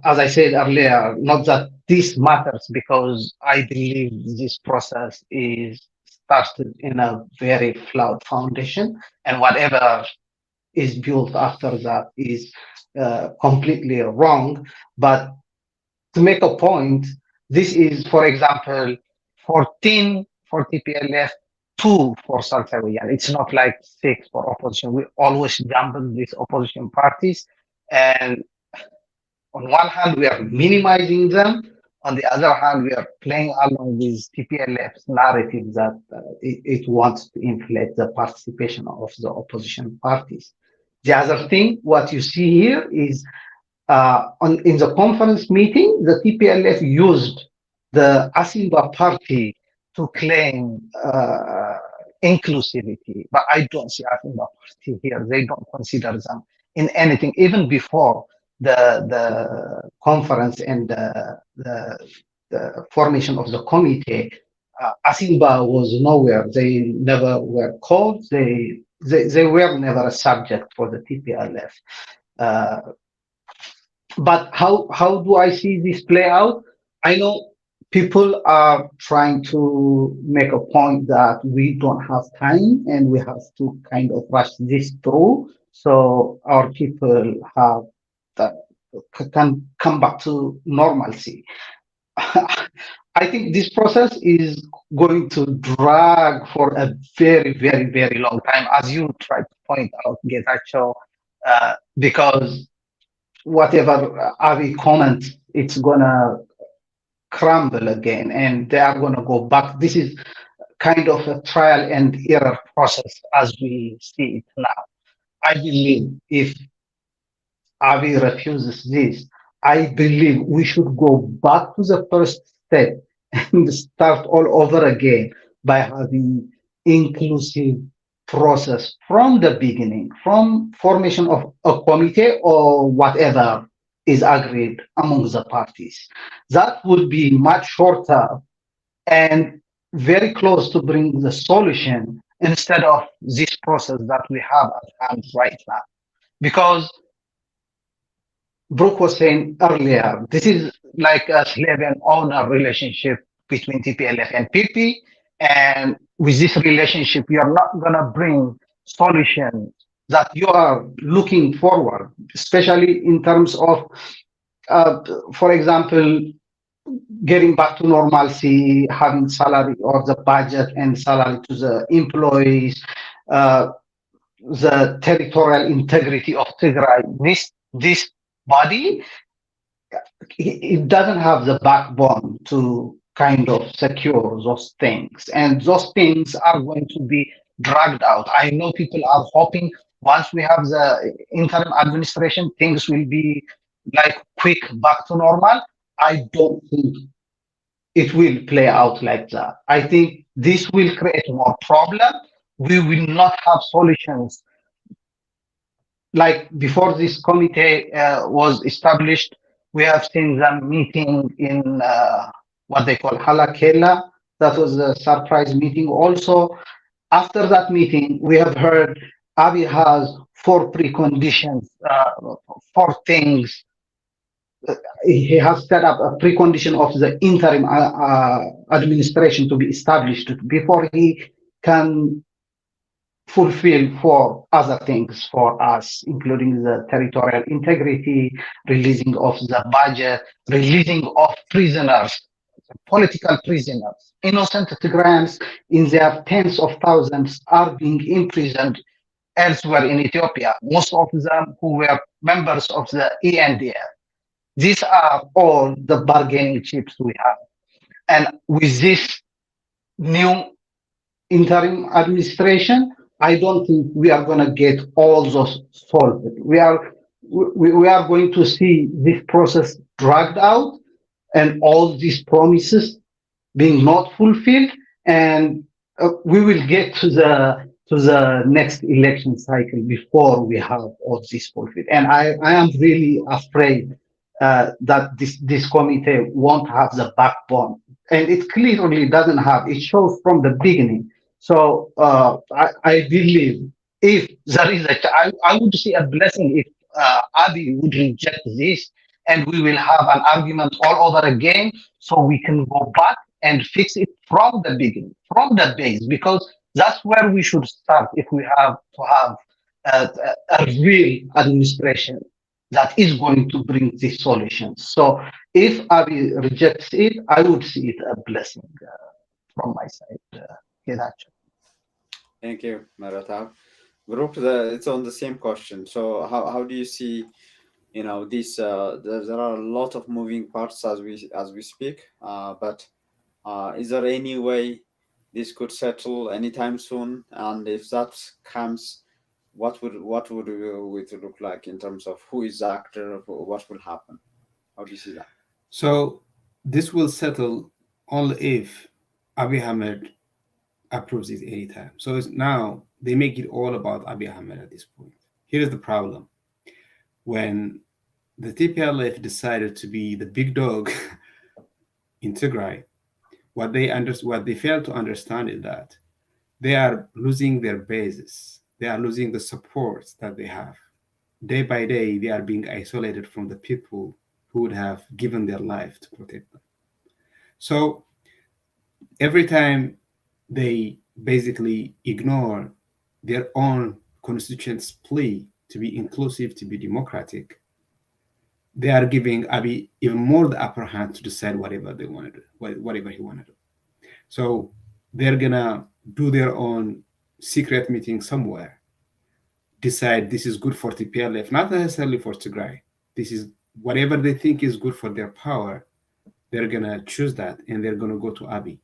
As I said earlier, not that this matters because I believe this process is started in a very flawed foundation, and whatever is built after that is completely wrong. But to make a point, this is, for example, 14 for TPLF, 2 for Salsawiyan. It's not like 6 for opposition. We always jumble these opposition parties, and on one hand, we are minimizing them. On the other hand, we are playing along with TPLF's narrative that it wants to inflate the participation of the opposition parties. The other thing, what you see here is in the conference meeting, the TPLF used the Asimba party to claim inclusivity, but I don't see Asimba party here. They don't consider them in anything, even before the conference and the formation of the committee. Asimba was nowhere. They never were called. They were never a subject for the TPLF. But how do I see this play out? I know people are trying to make a point that we don't have time and we have to kind of rush this through so our people have can come back to normalcy. I think this process is going to drag for a very, very, very long time, as you tried to point out, Getachew, because whatever Avi comments, it's gonna crumble again, and they are gonna go back. This is kind of a trial and error process as we see it now. I believe if Avi refuses this, I believe we should go back to the first step and start all over again by having inclusive process from the beginning, from formation of a committee or whatever is agreed among the parties. That would be much shorter and very close to bring the solution instead of this process that we have at hand right now. Because Brooke was saying earlier, this is like a slave and owner relationship between TPLF and PP. And with this relationship, you're not going to bring solutions that you are looking forward, especially in terms of, for example, getting back to normalcy, having salary or the budget and salary to the employees, the territorial integrity of Tigray. This body, it doesn't have the backbone to kind of secure those things, and those things are going to be dragged out. I know people are hoping once we have the interim administration, things will be like quick back to normal. I don't think it will play out like that. I think this will create more problem. We will not have solutions. Like before this committee was established, we have seen them meeting in what they call Halakela. That was a surprise meeting. Also, after that meeting, we have heard Abiy has 4 preconditions, 4 things. He has set up a precondition of the interim administration to be established before he can fulfill 4 other things for us, including the territorial integrity, releasing of the budget, releasing of prisoners, political prisoners. Innocent Tigrayans in their tens of thousands are being imprisoned elsewhere in Ethiopia, most of them who were members of the ENDF. These are all the bargaining chips we have. And with this new interim administration, I don't think we are going to get all those solved. We are we are going to see this process dragged out and all these promises being not fulfilled, and we will get to the next election cycle before we have all this fulfilled. And I am really afraid that this committee won't have the backbone, and it clearly doesn't have. It shows from the beginning. So I believe if there is I would see a blessing if Abiy would reject this, and we will have an argument all over again, so we can go back and fix it from the beginning, from the base, because that's where we should start if we have to have a real administration that is going to bring these solutions. So if Abiy rejects it, I would see it a blessing from my side. Hidachi. Thank you, Maratab. Group, it's on the same question. So how do you see, this there are a lot of moving parts as we speak, but is there any way this could settle anytime soon? And if that comes, what would it look like in terms of who is the actor, what will happen? How do you see that? So this will settle only if Abiy Ahmed approves it anytime. So now they make it all about Abiy Ahmed at this point. Here is the problem. When the TPLF decided to be the big dog in Tigray, what they failed to understand is that they are losing their bases. They are losing the support that they have. Day by day, they are being isolated from the people who would have given their life to protect them. So every time they basically ignore their own constituents' plea to be inclusive, to be democratic, they are giving Abiy even more the upper hand to decide whatever they want to do, whatever he want to do. So they're gonna do their own secret meeting somewhere, decide this is good for TPLF, not necessarily for Tigray. This is whatever they think is good for their power. They're gonna choose that, and they're gonna go to Abiy,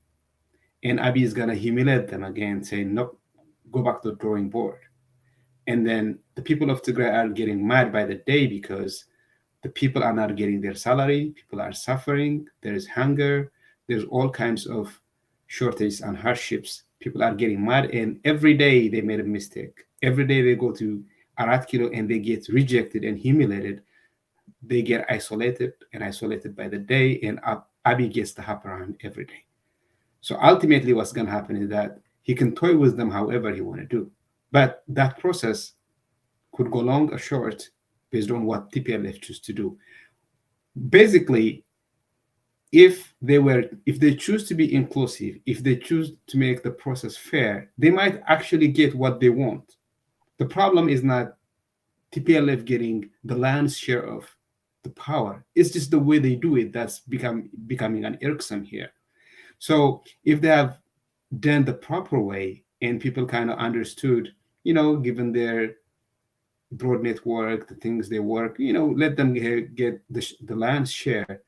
and Abiy is gonna humiliate them again, saying, "Nope, go back to the drawing board." And then the people of Tigray are getting mad by the day because the people are not getting their salary, people are suffering, there is hunger, there's all kinds of shortages and hardships. People are getting mad, and every day they made a mistake. Every day they go to Arat Kilo and they get rejected and humiliated. They get isolated by the day, and Abiy gets the upper hand every day. So ultimately what's going to happen is that he can toy with them however he want to do. But that process could go long or short based on what TPLF choose to do. Basically, if they choose to be inclusive, if they choose to make the process fair, they might actually get what they want. The problem is not TPLF getting the lion's share of the power. It's just the way they do it that's becoming an irksome here. So if they have done the proper way and people kind of understood, given their broad network, the things they work, let them get the lion's share.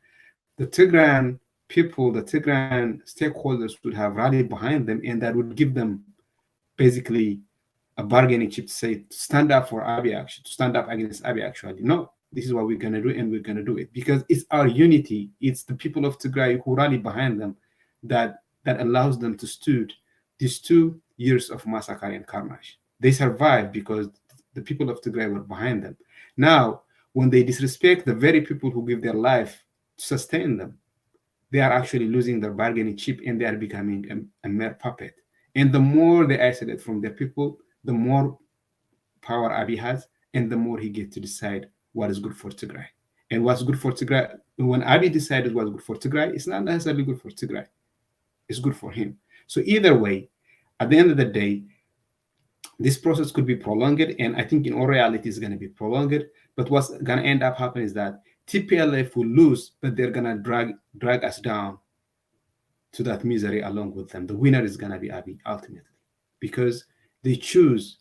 The Tigrayan people, the Tigrayan stakeholders would have rallied behind them, and that would give them basically a bargaining chip to say, stand up for Abiy action, to stand up against Abiy actually. No, this is what we're going to do, and we're going to do it because it's our unity. It's the people of Tigray who rally behind them that allows them to stood these 2 years of massacre and carnage. They survived because the people of Tigray were behind them. Now, when they disrespect the very people who give their life to sustain them, they are actually losing their bargaining chip, and they are becoming a mere puppet. And the more they isolate from their people, the more power Abiy has, and the more he gets to decide what is good for Tigray. And what's good for Tigray, when Abiy decided what's good for Tigray, it's not necessarily good for Tigray. It's good for him. So either way, at the end of the day, this process could be prolonged, and I think in all reality it's going to be prolonged. But what's going to end up happening is that TPLF will lose, but they're going to drag us down to that misery along with them. The winner is going to be Abiy ultimately, because they choose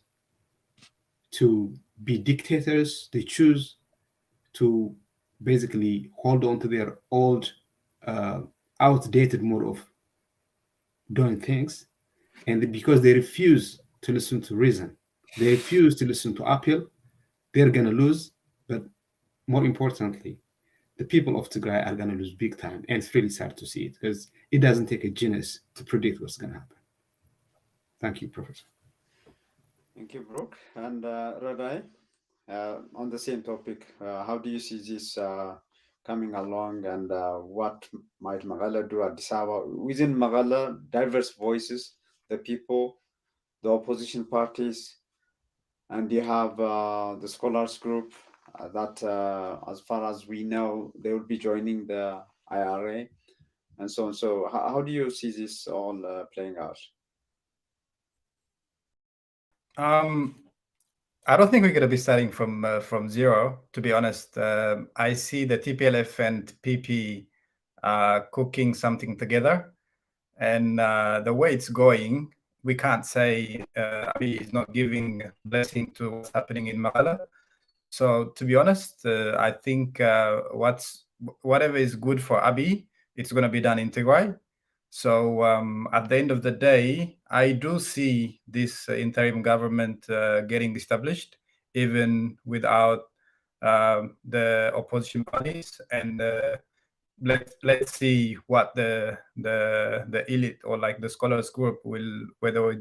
to be dictators. They choose to basically hold on to their old, outdated mode of doing things. And because they refuse to listen to reason, they refuse to listen to appeal, they're going to lose, But more importantly, the people of Tigray are going to lose big time. And it's really sad to see it because it doesn't take a genius to predict what's going to happen. Thank you, Professor. Thank you, Brooke. And Radai, on the same topic, how do you see this coming along, and what might Magala do at Disaba? Within Magala, diverse voices, the people, the opposition parties, and you have the scholars group that, as far as we know, they will be joining the IRA and so on. So how do you see this all playing out? I don't think we're going to be starting from zero, to be honest. I see the TPLF and PP cooking something together. And the way it's going, we can't say Abiy is not giving blessing to what's happening in Mala. So to be honest, I think whatever is good for Abiy, it's going to be done in Tigray. So at the end of the day, I do see this interim government getting established, even without the opposition parties. And let's see what the elite or like the scholars group whether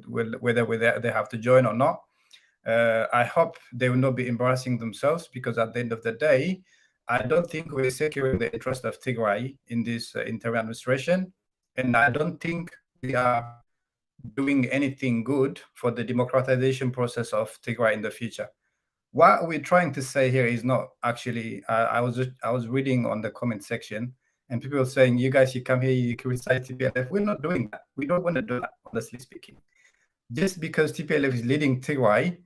they have to join or not. I hope they will not be embarrassing themselves, because at the end of the day, I don't think we're securing the interest of Tigray in this interim administration. And I don't think we are doing anything good for the democratization process of Tigray in the future. What we're trying to say here is not actually, I was reading on the comment section, and people were saying, you guys, you come here, you criticize TPLF. We're not doing that. We don't want to do that, honestly speaking. Just because TPLF is leading Tigray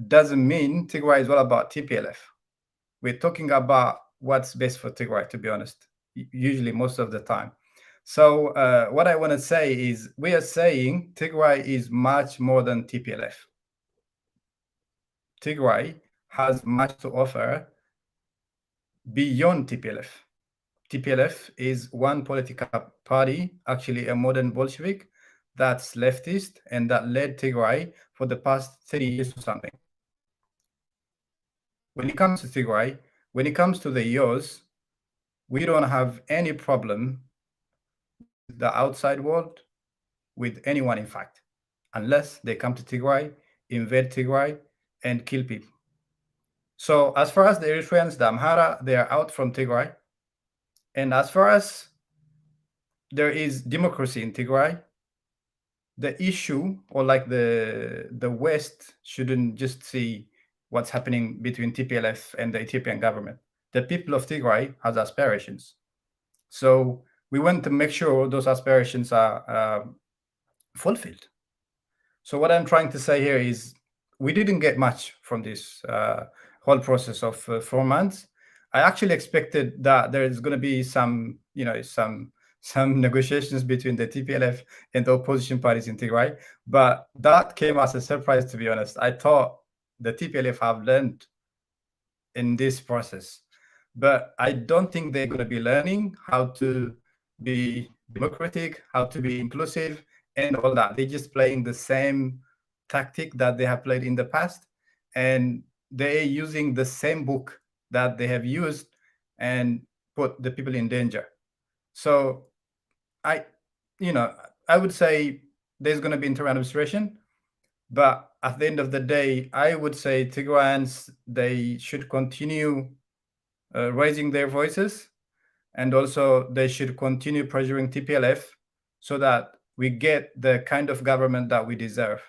doesn't mean Tigray is all about TPLF. We're talking about what's best for Tigray, to be honest, usually most of the time. So what I want to say is, we are saying Tigray is much more than TPLF. Tigray has much to offer beyond TPLF. TPLF is one political party, actually a modern Bolshevik, that's leftist and that led Tigray for the past 30 years or something. When it comes to Tigray, when it comes to the EOs, we don't have any problem with the outside world, with anyone, in fact, unless they come to Tigray, invade Tigray, and kill people. So as far as the Eritreans, the Amhara, they are out from Tigray. And as far as there is democracy in Tigray, the issue, or like the West shouldn't just see what's happening between TPLF and the Ethiopian government. The people of Tigray has aspirations. So we want to make sure those aspirations are fulfilled. So what I'm trying to say here is, we didn't get much from this whole process of 4 months. I actually expected that there is going to be some negotiations between the TPLF and the opposition parties in Tigray, but that came as a surprise, to be honest. I thought the TPLF have learned in this process, but I don't think they're going to be learning how to be democratic, how to be inclusive, and all that. They're just playing the same tactic that they have played in the past, and they're using the same book that they have used and put the people in danger. So I would say there's going to be interim administration, but at the end of the day, I would say Tigrayans, they should continue raising their voices, and also they should continue pressuring TPLF so that we get the kind of government that we deserve.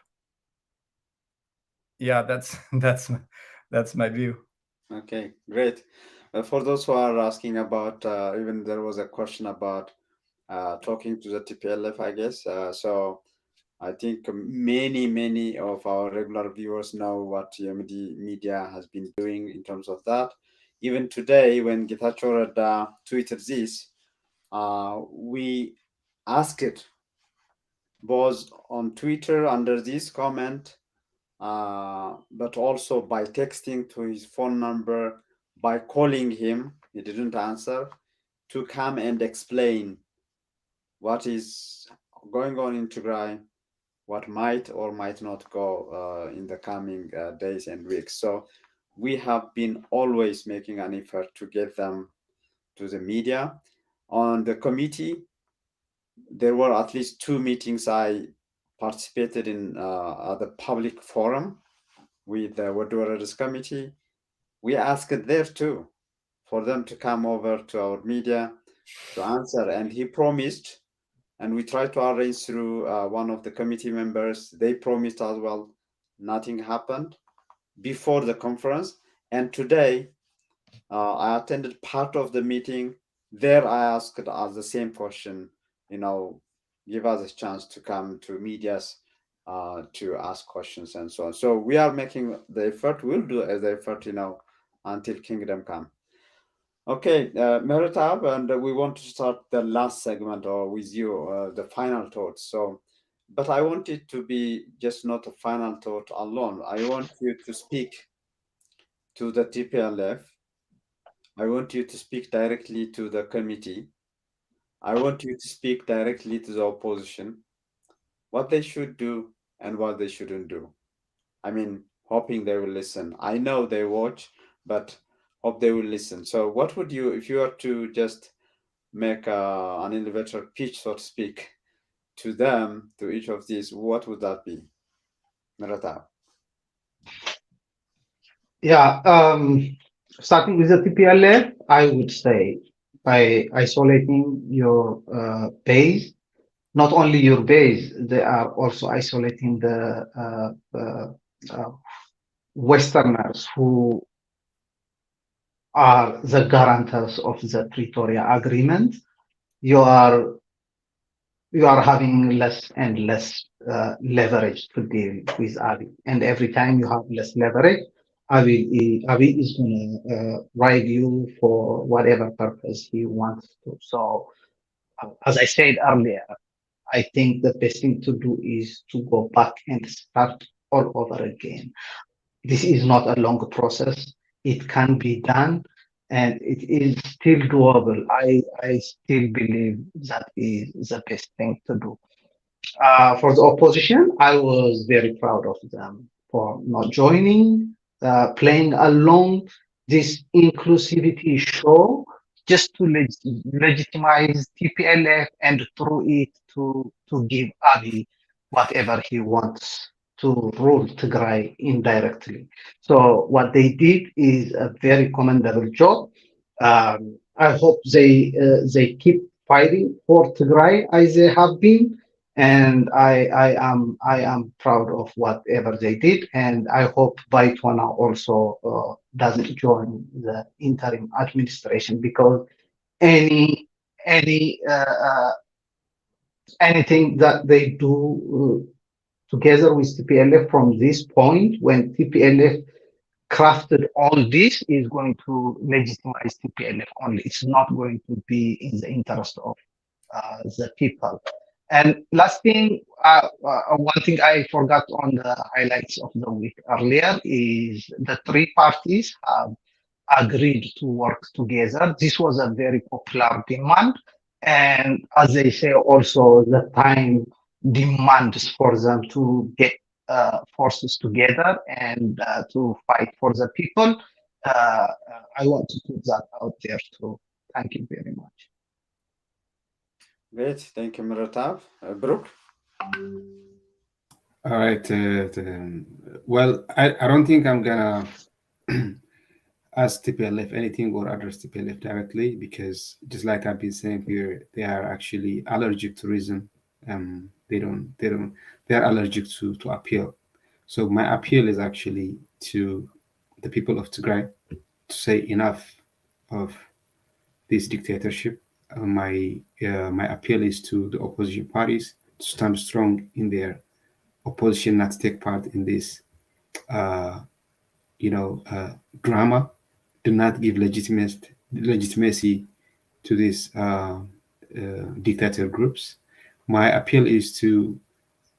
Yeah, that's my view. Okay, great. For those who are asking about, even there was a question about talking to the TPLF, I guess. So I think many of our regular viewers know what TMD Media has been doing in terms of that. Even today, when Getachew Reda tweeted this, we asked it both on Twitter under this comment, but also by texting to his phone number, by calling him, he didn't answer, to come and explain what is going on in Tigray, what might or might not go in the coming days and weeks. So we have been always making an effort to get them to the media. On the committee, there were at least 2 meetings I participated in at the public forum with the Wadura's committee. We asked there too for them to come over to our media to answer, and he promised, and we tried to arrange through one of the committee members. They promised as well. Nothing happened before the conference, and today I attended part of the meeting. There I asked us the same question, give us a chance to come to medias to ask questions and so on. So we are making the effort. We'll do the effort, until kingdom come. Okay, Meritab, and we want to start the last segment or with you, the final thoughts. So, but I want it to be just not a final thought alone. I want you to speak to the TPLF. I want you to speak directly to the committee. I want you to speak directly to the opposition, what they should do and what they shouldn't do. I mean, hoping they will listen. I know they watch, but hope they will listen. So what would you, if you were to just make an elevator pitch, so to speak, to them, to each of these, what would that be? Merata. Yeah, starting with the TPLF, I would say by isolating your base, not only your base, they are also isolating the Westerners who are the guarantors of the Pretoria Agreement. You are having less and less leverage to deal with Abiy, and every time you have less leverage, Abiy is going to ride you for whatever purpose he wants to. So, as I said earlier, I think the best thing to do is to go back and start all over again. This is not a long process. It can be done, and it is still doable. I still believe that is the best thing to do. For the opposition, I was very proud of them for not joining, playing along this inclusivity show just to legitimize TPLF and through it to give Abiy whatever he wants to rule Tigray indirectly. So what they did is a very commendable job. I hope they keep fighting for Tigray as they have been, and I am proud of whatever they did, and I hope Baitwana also doesn't join the interim administration, because any any uh, uh, anything that they do together with TPLF from this point, when TPLF crafted all this, is going to legitimize TPLF only. It's not going to be in the interest of the people. And last thing, one thing I forgot on the highlights of the week earlier is the 3 parties have agreed to work together. This was a very popular demand. And as they say, also the time demands for them to get forces together and to fight for the people. I want to put that out there too. Thank you very much. Great, thank you, Meratab. Brooke? All right. Well, I don't think I'm gonna ask TPLF anything or address TPLF directly, because just like I've been saying here, they are actually allergic to reason. They are allergic to appeal. So my appeal is actually to the people of Tigray to say enough of this dictatorship. My appeal is to the opposition parties to stand strong in their opposition, not to take part in this drama. Do not give legitimacy to these dictator groups. My appeal is to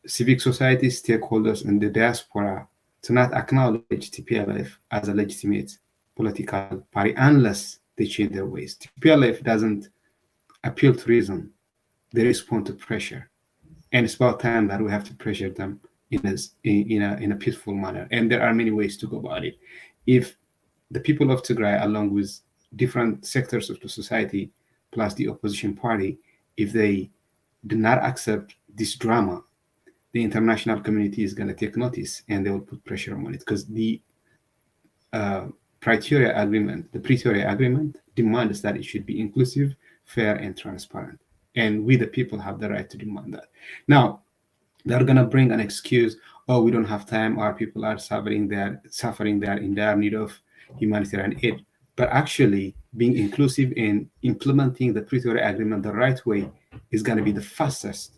civic society stakeholders and the diaspora to not acknowledge TPLF as a legitimate political party unless they change their ways. TPLF doesn't appeal to reason; they respond to pressure, and it's about time that we have to pressure them in a peaceful manner. And there are many ways to go about it. If the people of Tigray, along with different sectors of the society, plus the opposition party, if they do not accept this drama, the international community is going to take notice and they will put pressure on it, because the Pretoria Agreement demands that it should be inclusive, fair, and transparent. And we, the people, have the right to demand that. Now, they're going to bring an excuse, oh, we don't have time, our people are suffering there, in dire need of humanitarian aid. But actually, being inclusive and implementing the Pretoria Agreement the right way is going to be the fastest,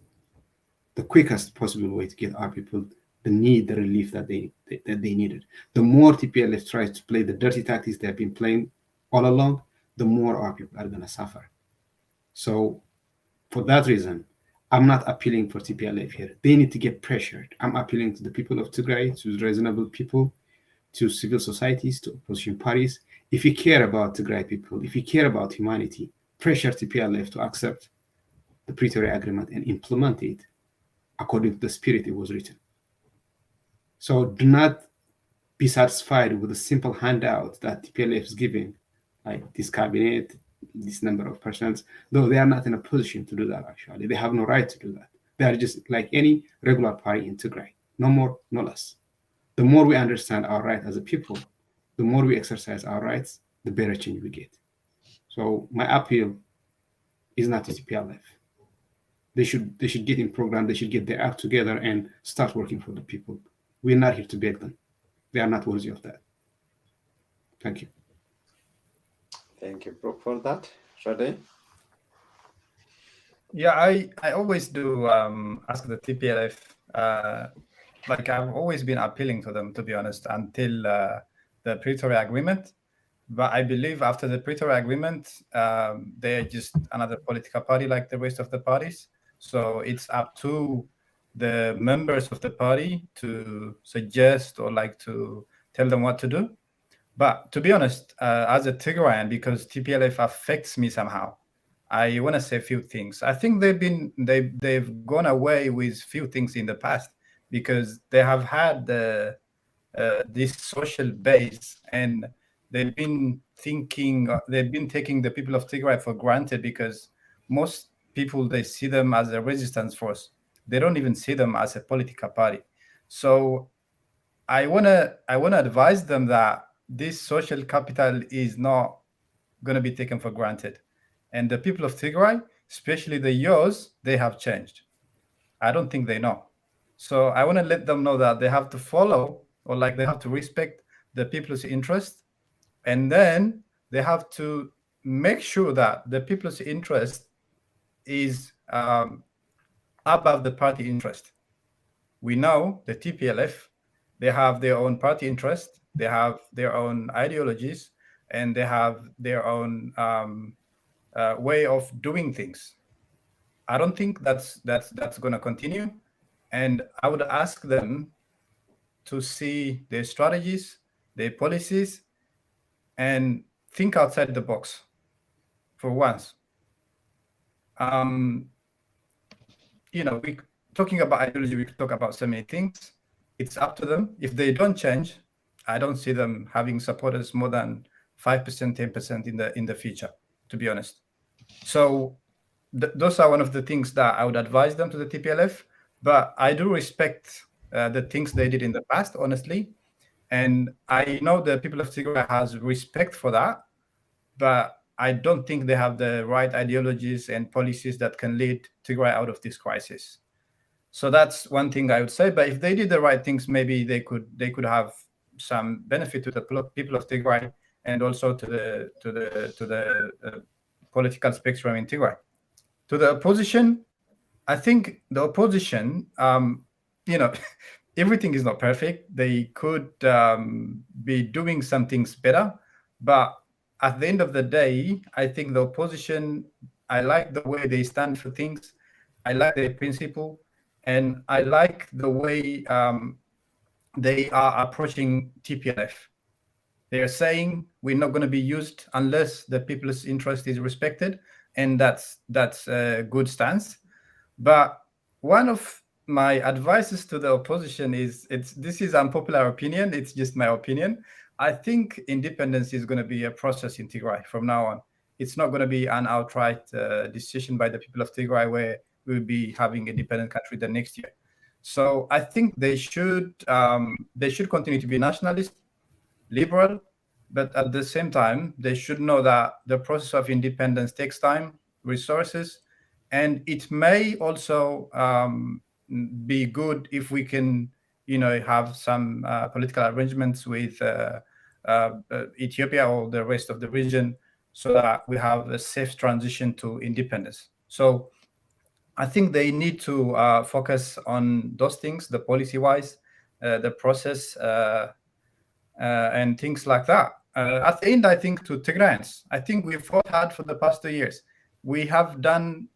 the quickest possible way to get our people the relief that they needed. The more TPLF tries to play the dirty tactics they have been playing all along, the more our people are going to suffer. So for that reason, I'm not appealing for TPLF here. They need to get pressured. I'm appealing to the people of Tigray, to reasonable people, to civil societies, to opposition parties. If you care about Tigray people, if you care about humanity, pressure TPLF to accept the Pretoria Agreement and implement it according to the spirit it was written. So do not be satisfied with a simple handout that TPLF is giving, like this cabinet, this number of persons, though they are not in a position to do that, actually. They have no right to do that. They are just like any regular party in Tigray, no more, no less. The more we understand our right as a people, the more we exercise our rights, the better change we get. So my appeal is not to TPLF. They should get in program, they should get their act together and start working for the people. We're not here to beg them. They are not worthy of that. Thank you. Thank you, Brooke, for that. Shade? Yeah, I always do ask the TPLF. Like I've always been appealing to them, to be honest, until the Pretoria Agreement. But I believe after the Pretoria Agreement, they're just another political party like the rest of the parties. So it's up to the members of the party to suggest or like to tell them what to do. But to be honest, as a Tigrayan, because TPLF affects me somehow, I want to say a few things. I think they've gone away with few things in the past because they have had this social base, and they've been taking the people of Tigray for granted, because most people, they see them as a resistance force. They don't even see them as a political party. So I wanna advise them that this social capital is not going to be taken for granted. And the people of Tigray, especially the yours, they have changed. I don't think they know. So I want to let them know that they have to follow, or like they have to respect the people's interest. And then they have to make sure that the people's interest is above the party interest. We know the TPLF, they have their own party interest, they have their own ideologies, and they have their own way of doing things. I don't think that's going to continue, and I would ask them to see their strategies, their policies, and think outside the box for once. We talking about ideology, we could talk about so many things. It's up to them. If they don't change, I don't see them having supporters more than 5%, 10% in the future, to be honest. So those are one of the things that I would advise them to the TPLF. But I do respect the things they did in the past, honestly. And I know the people of Tigray has respect for that, but I don't think they have the right ideologies and policies that can lead Tigray out of this crisis. So that's one thing I would say. But if they did the right things, maybe they could have some benefit to the people of Tigray and also to the political spectrum in Tigray. To the opposition, I think the opposition, everything is not perfect. They could be doing some things better, but at the end of the day, I think the opposition, I like the way they stand for things. I like their principle, and I like the way they are approaching TPLF. They are saying we're not going to be used unless the people's interest is respected, and that's a good stance. But one of my advices to the opposition is, this is unpopular opinion. It's just my opinion. I think independence is going to be a process in Tigray from now on. It's not going to be an outright decision by the people of Tigray where we will be having an independent country the next year. So I think they should continue to be nationalist, liberal, but at the same time, they should know that the process of independence takes time, resources, and it may also be good if we can, have some political arrangements with Ethiopia or the rest of the region, so that we have a safe transition to independence. So I think they need to focus on those things, the policy-wise, the process, and things like that. At the end, I think to Tigrayans, I think we've fought hard for the past 2 years. We have done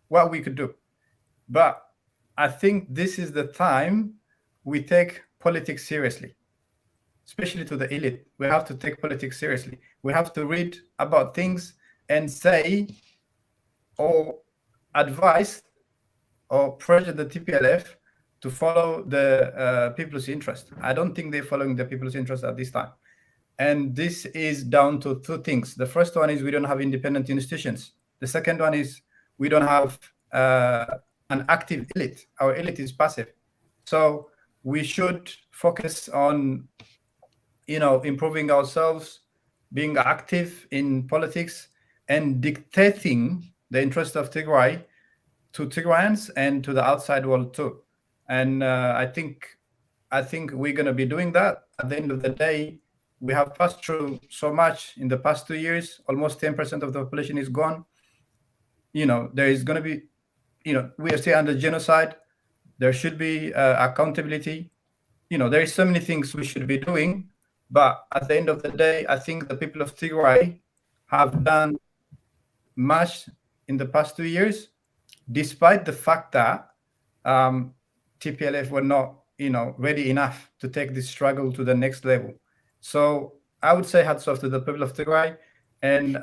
what we could do. But I think this is the time we take politics seriously, especially to the elite. We have to take politics seriously. We have to read about things and say or advise or pressure the TPLF to follow the people's interest. I don't think they're following the people's interest at this time. And this is down to two things. The first one is we don't have independent institutions. The second one is we don't have an active elite. Our elite is passive. So we should focus on, improving ourselves, being active in politics, and dictating the interest of Tigray to Tigrayans and to the outside world too. And I think we're going to be doing that. At the end of the day, we have passed through so much in the past 2 years. Almost 10% of the population is gone. There is going to be, we are still under genocide. There should be accountability. There is so many things we should be doing. But at the end of the day, I think the people of Tigray have done much in the past 2 years, despite the fact that TPLF were not, ready enough to take this struggle to the next level. So I would say hats off to the people of Tigray, and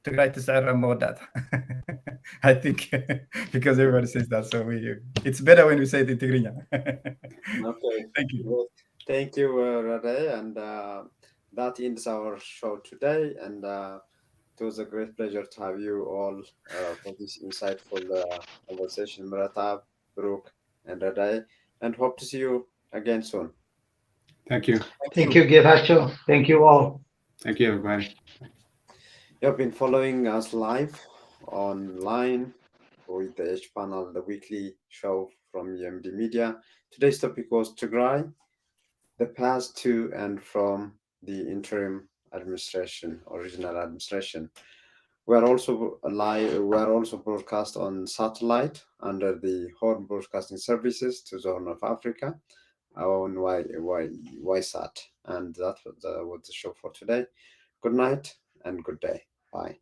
Tigray تسعر مودات. I think because everybody says that, so it's better when we say it in Tigrinya. Okay. Thank you. Well, thank you, Rade, and that ends our show today. And it was a great pleasure to have you all for this insightful conversation, Muratab, Brooke, and Rade, and hope to see you again soon. Thank you. Thank you, Getachew. Thank you all. Thank you, everybody. You've been following us live online with the H Panel, the weekly show from UMD Media. Today's topic was Tigray, the path to and from the interim administration or regional administration. We are also live. We are also broadcast on satellite under the Horn Broadcasting Services to the Horn of Africa, on YSAT. And that was the show for today. Good night and good day. Bye.